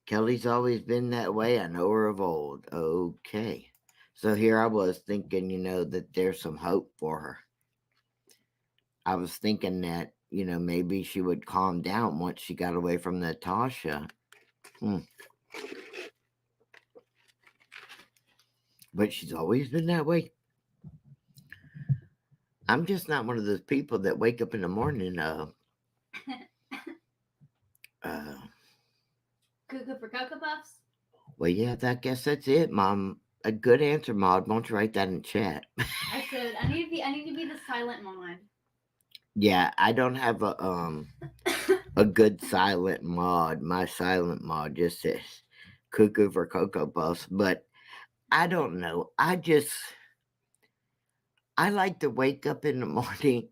Kelly's always been that way. I know her of old. Okay. So here I was thinking, that there's some hope for her. I was thinking that, maybe she would calm down once she got away from Natasha. Hmm. But she's always been that way. I'm just not one of those people that wake up in the morning, uh, Cuckoo for Cocoa Puffs? well, yeah, I guess that's it, Mom. A good answer, Maud. Won't you write that in chat? I should. I need to be the silent mod. Yeah, I don't have a good silent mod. My silent mod just says cuckoo for Cocoa Puffs, but I don't know. I like to wake up in the morning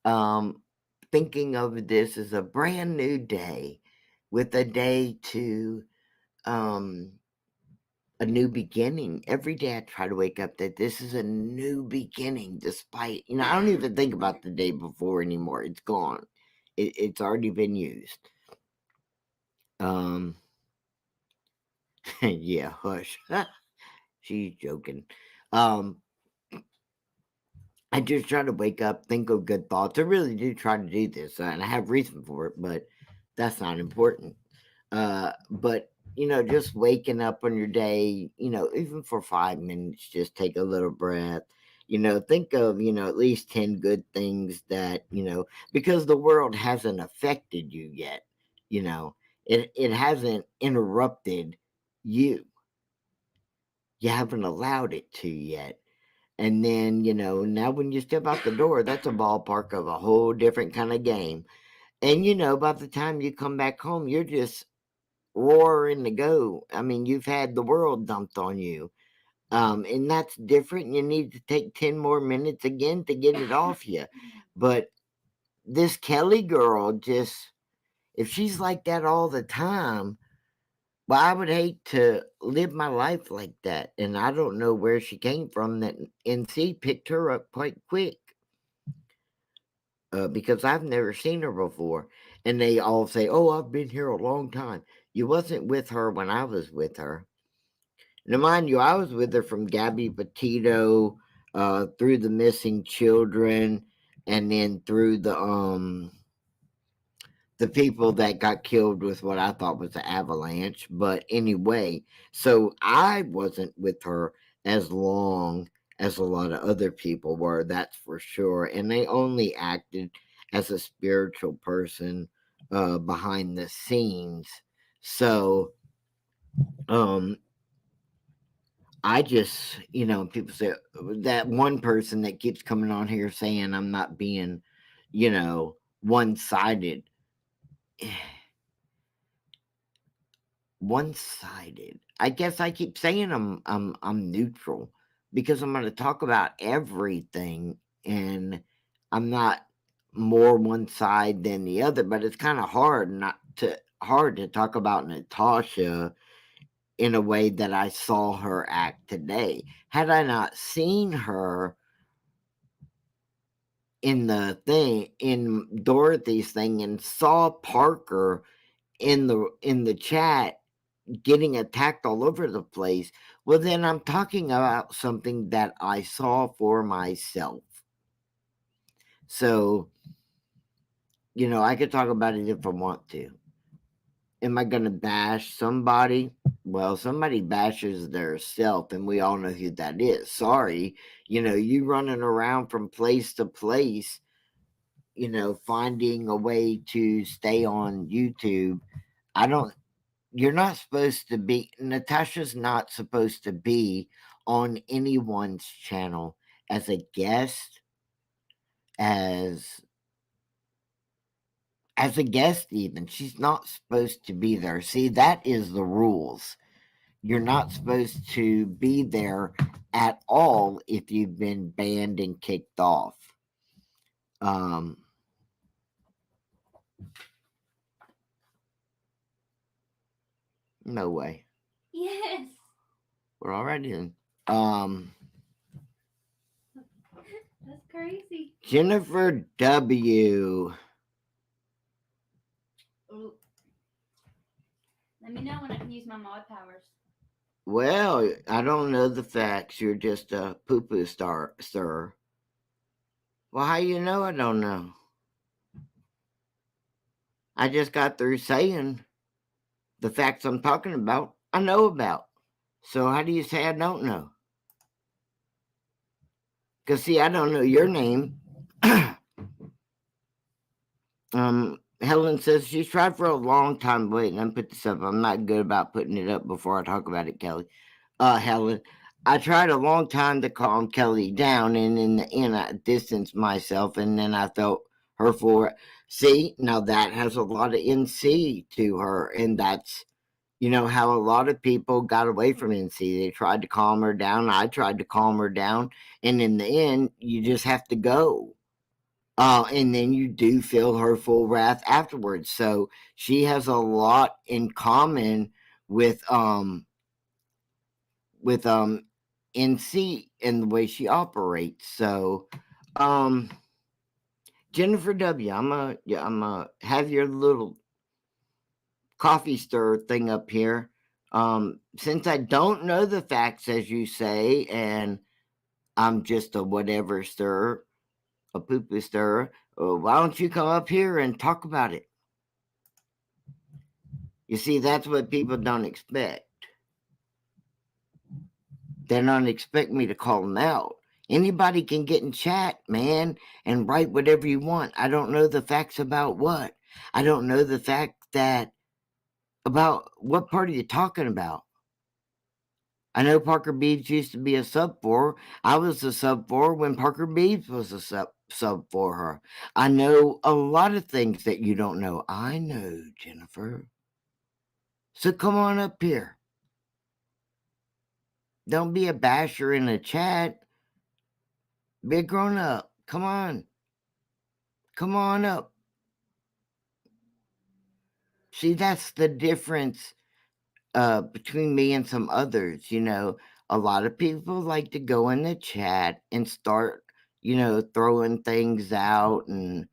um thinking of this as a brand new day with a day to um a new beginning. Every day I try to wake up that this is a new beginning despite, I don't even think about the day before anymore. It's gone. It's already been used. Um yeah, hush. She's joking. Um I just try to wake up, think of good thoughts. I really do try to do this, and I have reason for it, but that's not important. But just waking up on your day, even for 5 minutes, just take a little breath. Think of at least 10 good things that because the world hasn't affected you yet. You know, it hasn't interrupted you. You haven't allowed it to yet. And then now when you step out the door, that's a ballpark of a whole different kind of game. And by the time you come back home, you're just roaring to go. I mean, you've had the world dumped on you. And that's different. You need to take 10 more minutes again to get it off you. But this Kelly girl just, if she's like that all the time, well, I would hate to live my life like that. And I don't know where she came from that NC picked her up quite quick. Because I've never seen her before. And they all say, "Oh, I've been here a long time." You wasn't with her when I was with her. Now, mind you, I was with her from Gabby Petito, through the missing children, and then through the people that got killed with what I thought was an avalanche. But anyway, so I wasn't with her as long as a lot of other people were, that's for sure. And they only acted as a spiritual person behind the scenes. So, um, I just, people say that one person that keeps coming on here saying I'm not being, one sided. One sided. I guess I keep saying I'm neutral because I'm going to talk about everything, and I'm not more one side than the other. But it's kind of hard to talk about Natasha in a way that I saw her act today. Had I not seen her in Dorothy's thing and saw Parker in the chat getting attacked all over the place, well then I'm talking about something that I saw for myself. So, I could talk about it if I want to. Am I going to bash somebody? Well, somebody bashes their self, and we all know who that is. Sorry. You running around from place to place, finding a way to stay on YouTube. I don't, you're not supposed to be, Natasha's not supposed to be on anyone's channel as a guest, as as a guest even. She's not supposed to be there. See, that is the rules. You're not supposed to be there at all if you've been banned and kicked off. Um, no way. Yes. We're already in. Um, That's crazy. Jennifer W. Ooh. Let me know when I can use my mod powers. Well, I don't know the facts. You're just a poo-poo star, sir. Well, how you know I don't know? I just got through saying the facts I'm talking about, I know about. So how do you say I don't know? Because, see, I don't know your name. Helen says she's tried for a long time. Wait, let me put this up. I'm not good about putting it up before I talk about it, Kelly. Helen, I tried a long time to calm Kelly down, and in the end, I distanced myself, and then I felt her for it. See, now that has a lot of NC to her, and that's how a lot of people got away from NC. They tried to calm her down. I tried to calm her down, and in the end, you just have to go. And then you do feel her full wrath afterwards. So she has a lot in common with with NC and the way she operates. So Jennifer W, I'm a have your little coffee stir thing up here. Since I don't know the facts as you say, and I'm just a whatever stir, a poo poo stir, why don't you come up here and talk about it? You see, that's what people don't expect. They don't expect me to call them out. Anybody can get in chat, man, and write whatever you want. I don't know the facts about what. I don't know the fact that about what part are you talking about? I know Parker-Biebs used to be a sub for her. I was a sub for her when Parker-Biebs was a sub for her. I know a lot of things that you don't know. I know, Jennifer. So come on up here. Don't be a basher in the chat. Be a grown up. Come on. Come on up. See, that's the difference between me and some others. A lot of people like to go in the chat and start, throwing things out and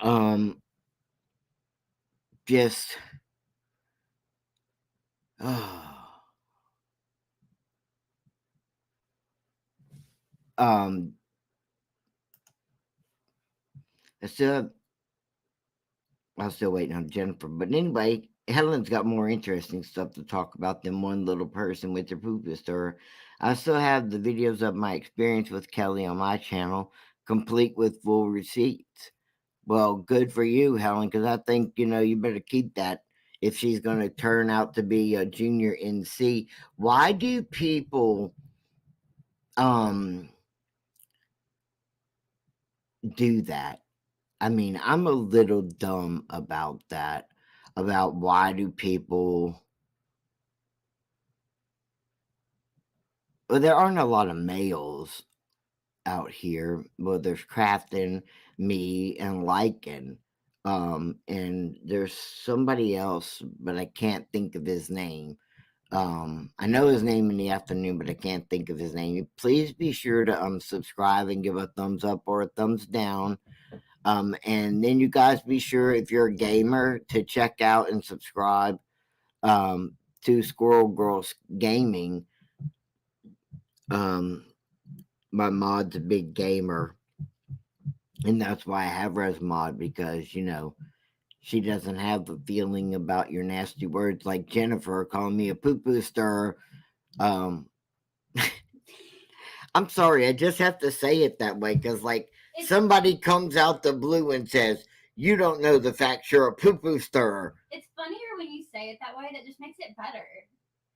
um just oh, um I still I'm still waiting on Jennifer. But anyway, Helen's got more interesting stuff to talk about than one little person with their poop stir. I still have the videos of my experience with Kelly on my channel, complete with full receipts. Well, good for you, Helen, because I think, you better keep that if she's going to turn out to be a junior NC. Why do people um do that? I mean, I'm a little dumb about that. About why do people. Well, there aren't a lot of males out here. Well, there's Crafton, me, and Lycan. And there's somebody else, but I can't think of his name. I know his name in the afternoon, but I can't think of his name. Please be sure to subscribe and give a thumbs up or a thumbs down. And then you guys be sure, if you're a gamer, to check out and subscribe to Squirrel Girls Gaming. My mod's a big gamer, and that's why I have Res Mod, because she doesn't have a feeling about your nasty words like Jennifer calling me a poo-poo stir. I'm sorry, I just have to say it that way because, like, somebody comes out the blue and says, "You don't know the facts. You're a poo-poo stirrer." It's funnier when you say it that way. That just makes it better.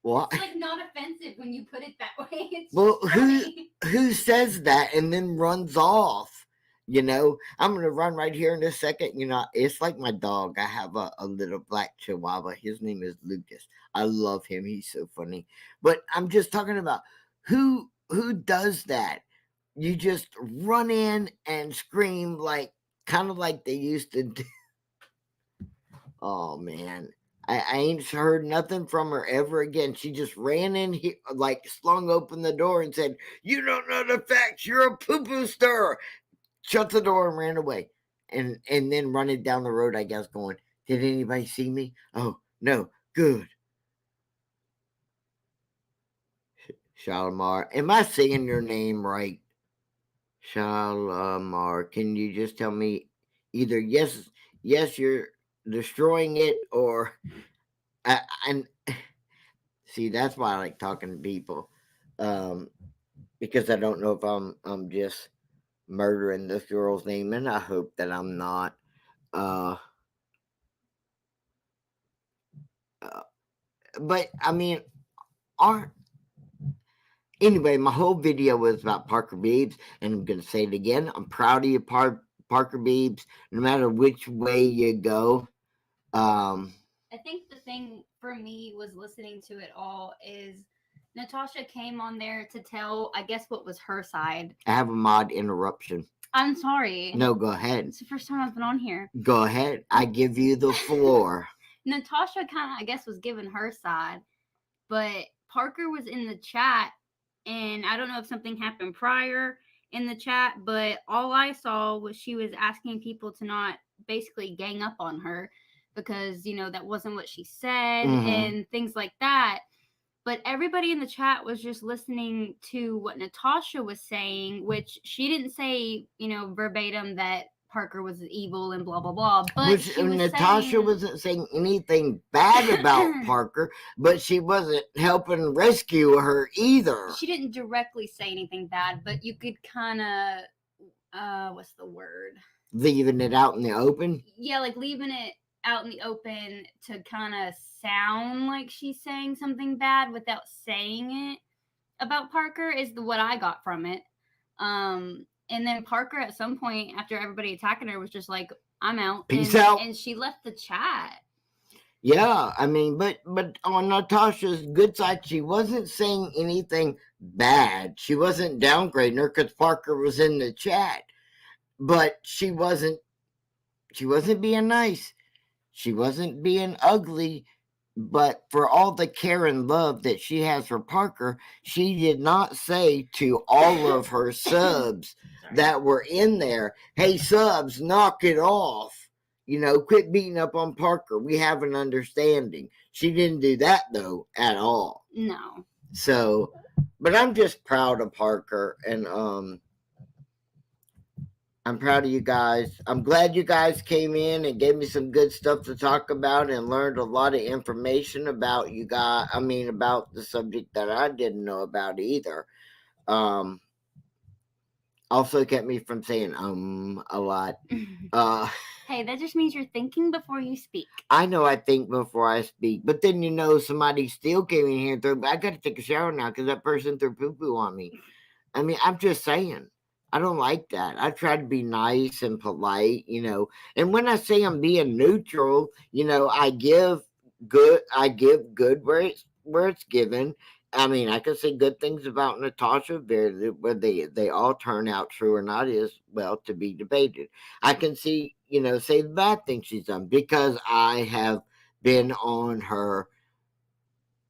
What? It's like not offensive when you put it that way. It's well, funny. who says that and then runs off? I'm gonna run right here in a second. It's like my dog. I have a little black Chihuahua. His name is Lucas. I love him. He's so funny. But I'm just talking about who does that. You just run in and scream, like kind of like they used to do. Oh man. I ain't heard nothing from her ever again. She just ran in here, like slung open the door and said, "You don't know the facts. You're a poo-poo stirrer." Shut the door and ran away. And then running down the road, I guess, going, "Did anybody see me? Oh, no. Good." Shalimar. Am I saying your name right? Shalimar. Can you just tell me either yes, you're destroying it, or and see, that's why I like talking to people, um, because I don't know if I'm just murdering this girl's name, and I hope that I'm not. Uh, uh but I mean, aren't anyway, my whole video was about Parker-Biebs, and I'm gonna say it again. I'm proud of you, Parker-Biebs. No matter which way you go. I think the thing for me was listening to it all is Natasha came on there to tell, I guess, what was her side. I have a mod interruption. I'm sorry. No, go ahead. It's the first time I've been on here. Go ahead. I give you the floor. Natasha kind of, I guess, was giving her side, but Parker was in the chat, and I don't know if something happened prior in the chat, but all I saw was she was asking people to not basically gang up on her because, that wasn't what she said and things like that. But everybody in the chat was just listening to what Natasha was saying, which she didn't say, verbatim that Parker was evil and blah blah blah, but Which she was Natasha saying wasn't saying anything bad about Parker, but she wasn't helping rescue her either. she didn't directly say anything bad, but you could kind of what's the word? Leaving it out in the open. Yeah, like leaving it out in the open to kind of sound like she's saying something bad without saying it about Parker is what I got from it. And then Parker at some point after everybody attacking her was just like, "I'm out," Peace out. and she left the chat. Yeah, I mean, but on Natasha's good side, she wasn't saying anything bad. She wasn't downgrading her because Parker was in the chat, but she wasn't being nice. She wasn't being ugly, but for all the care and love that she has for Parker, she did not say to all of her subs that were in there, "Hey, subs, knock it off. Quit beating up on Parker. We have an understanding." She didn't do that, though, at all. No. So, but I'm just proud of Parker, and I'm proud of you guys. I'm glad you guys came in and gave me some good stuff to talk about and learned a lot of information about you guys. I mean, about the subject that I didn't know about either. Um, Also kept me from saying a lot. Hey, that just means you're thinking before you speak. I know I think before I speak, but then somebody still came in here and threw. I got to take a shower now because that person threw poo poo on me. I mean, I'm just saying. I don't like that. I try to be nice and polite, And when I say I'm being neutral, I give good where it's given. I mean, I can say good things about Natasha, whether they all turn out true or not is well to be debated. I can say the bad things she's done because I have been on her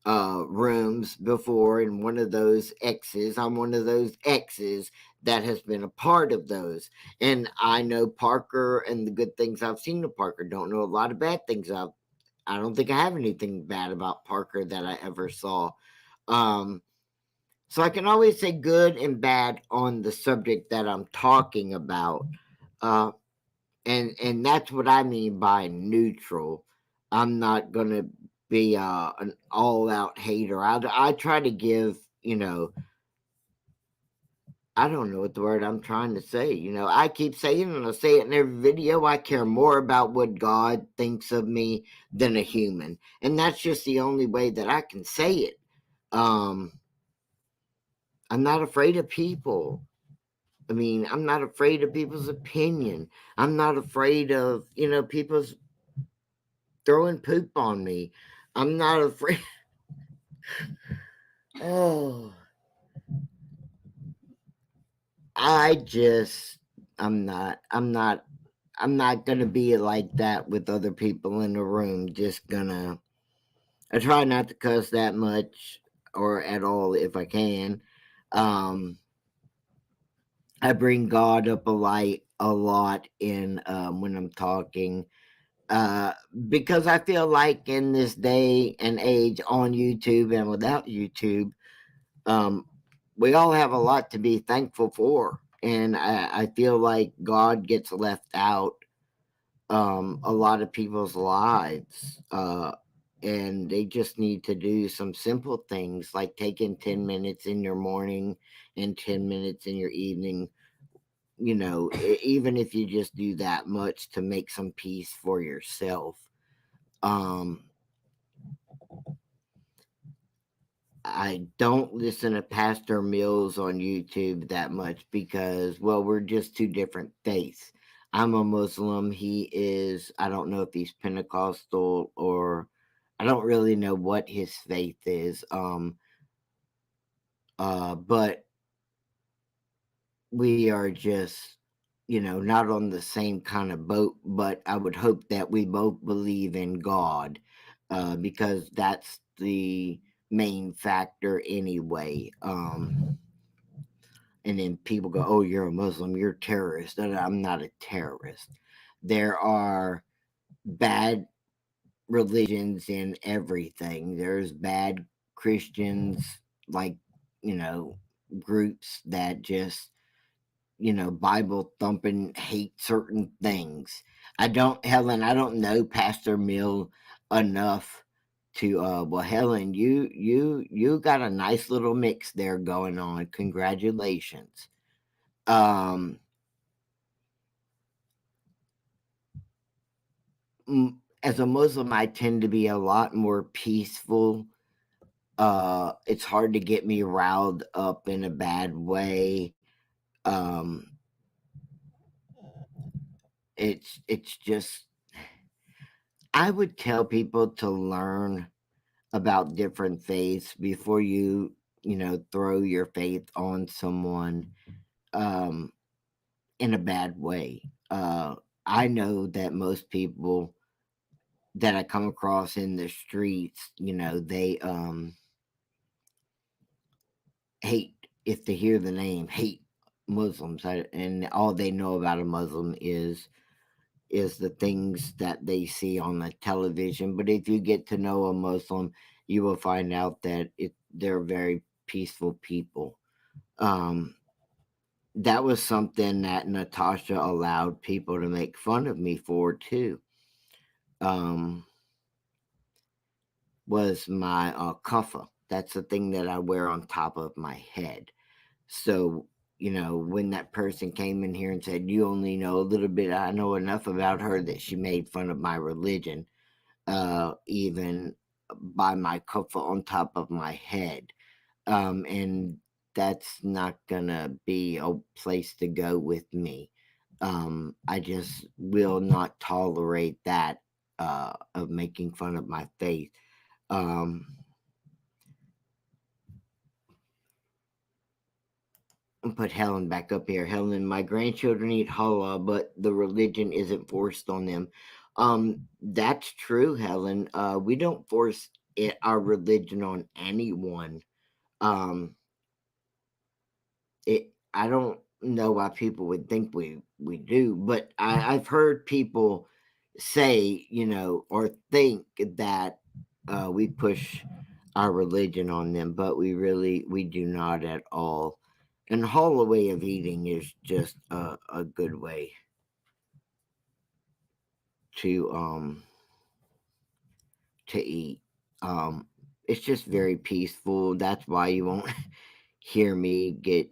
rooms before, and I'm one of those exes that has been a part of those. And I know Parker and the good things I've seen of Parker. Don't know a lot of bad things. I don't think I have anything bad about Parker that I ever saw. Um, so I can always say good and bad on the subject that I'm talking about. Uh, and that's what I mean by neutral. I'm not gonna be an all out hater. I try to give I don't know what the word I'm trying to say. I keep saying, and I say it in every video, I care more about what God thinks of me than a human, and that's just the only way that I can say it. Um, I'm not afraid of people. I mean, I'm not afraid of people's opinion. I'm not afraid of people's throwing poop on me. I'm not afraid. Oh, I just, I'm not, I'm not, I'm not gonna be like that with other people in the room. I try not to cuss that much or at all if I can. Um, I bring God up a lot in when I'm talking. Uh, because I feel like in this day and age on YouTube and without YouTube, um, we all have a lot to be thankful for. And I feel like God gets left out a lot of people's lives. And they just need to do some simple things like taking 10 minutes in your morning and 10 minutes in your evening. Even if you just do that much to make some peace for yourself. Um, I don't listen to Pastor Mills on YouTube that much because, well, we're just two different faiths. I'm a Muslim. He is, I don't know if he's Pentecostal or I don't really know what his faith is. But we are just, not on the same kind of boat, but I would hope that we both believe in God, because that's the main factor anyway. And then people go, "Oh, you're a Muslim, you're a terrorist." And I'm not a terrorist. There are bad religions in everything. There's bad Christians, like, you know, groups that just Bible thumping, hate certain things. Helen, I don't know Pastor Mill enough to well, Helen, you got a nice little mix there going on. Congratulations. Um as a Muslim, I tend to be a lot more peaceful. It's hard to get me riled up in a bad way. Um it's just, I would tell people to learn about different faiths before you throw your faith on someone um in a bad way. I know that most people that I come across in the streets, they hate, if they hear the name, hate Muslims, and all they know about a Muslim is the things that they see on the television. But if you get to know a Muslim, you will find out that they're very peaceful people. Um, that was something that Natasha allowed people to make fun of me for too. Um, was my kuffa. That's the thing that I wear on top of my head. So, when that person came in here and said, "You only know a little bit," I know enough about her that she made fun of my religion, even by my kufa on top of my head. And that's not gonna be a place to go with me. I just will not tolerate that of making fun of my faith. Um, I'll put Helen back up here. Helen, my grandchildren eat halal, but the religion isn't forced on them. That's true, Helen. We don't force our religion on anyone. Um, I don't know why people would think we do, but I've heard people say, or think that we push our religion on them, but we do not at all. And the whole way of eating is just a good way to to eat. Um, it's just very peaceful. That's why you won't hear me get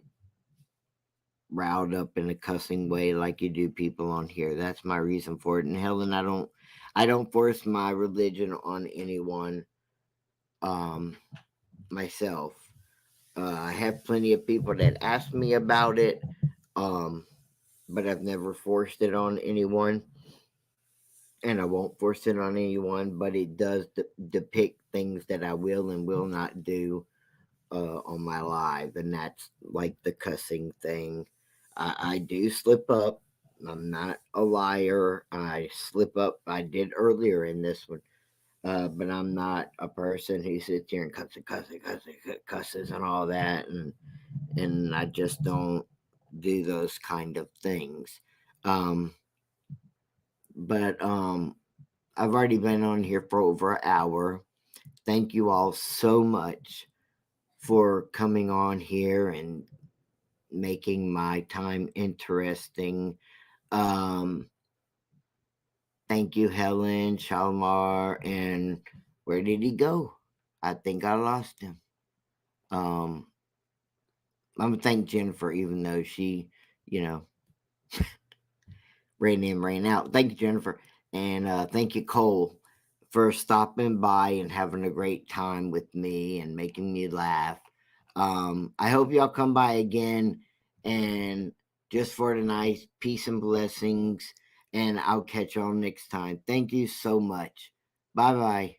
riled up in a cussing way like you do people on here. That's my reason for it. And Helen, I don't force my religion on anyone um myself. I have plenty of people that ask me about it, um, but I've never forced it on anyone, and I won't force it on anyone. But it does depict things that I will and will not do on my live, and that's like the cussing thing. I do slip up. I'm not a liar. I slip up. I did earlier in this one, but I'm not a person who sits here and cusses and all that, and I just don't do those kind of things. Um, but I've already been on here for over an hour. Thank you all so much for coming on here and making my time interesting. Um, Thank you, Helen, Shalmar, and where did he go? I think I lost him. Um, I'm gonna thank Jennifer, even though she, you know, ran in, ran out. Thank you, Jennifer, and thank you, Cole, for stopping by and having a great time with me and making me laugh. I hope y'all come by again, and just for tonight, peace and blessings, and I'll catch y'all next time. Thank you so much. Bye bye.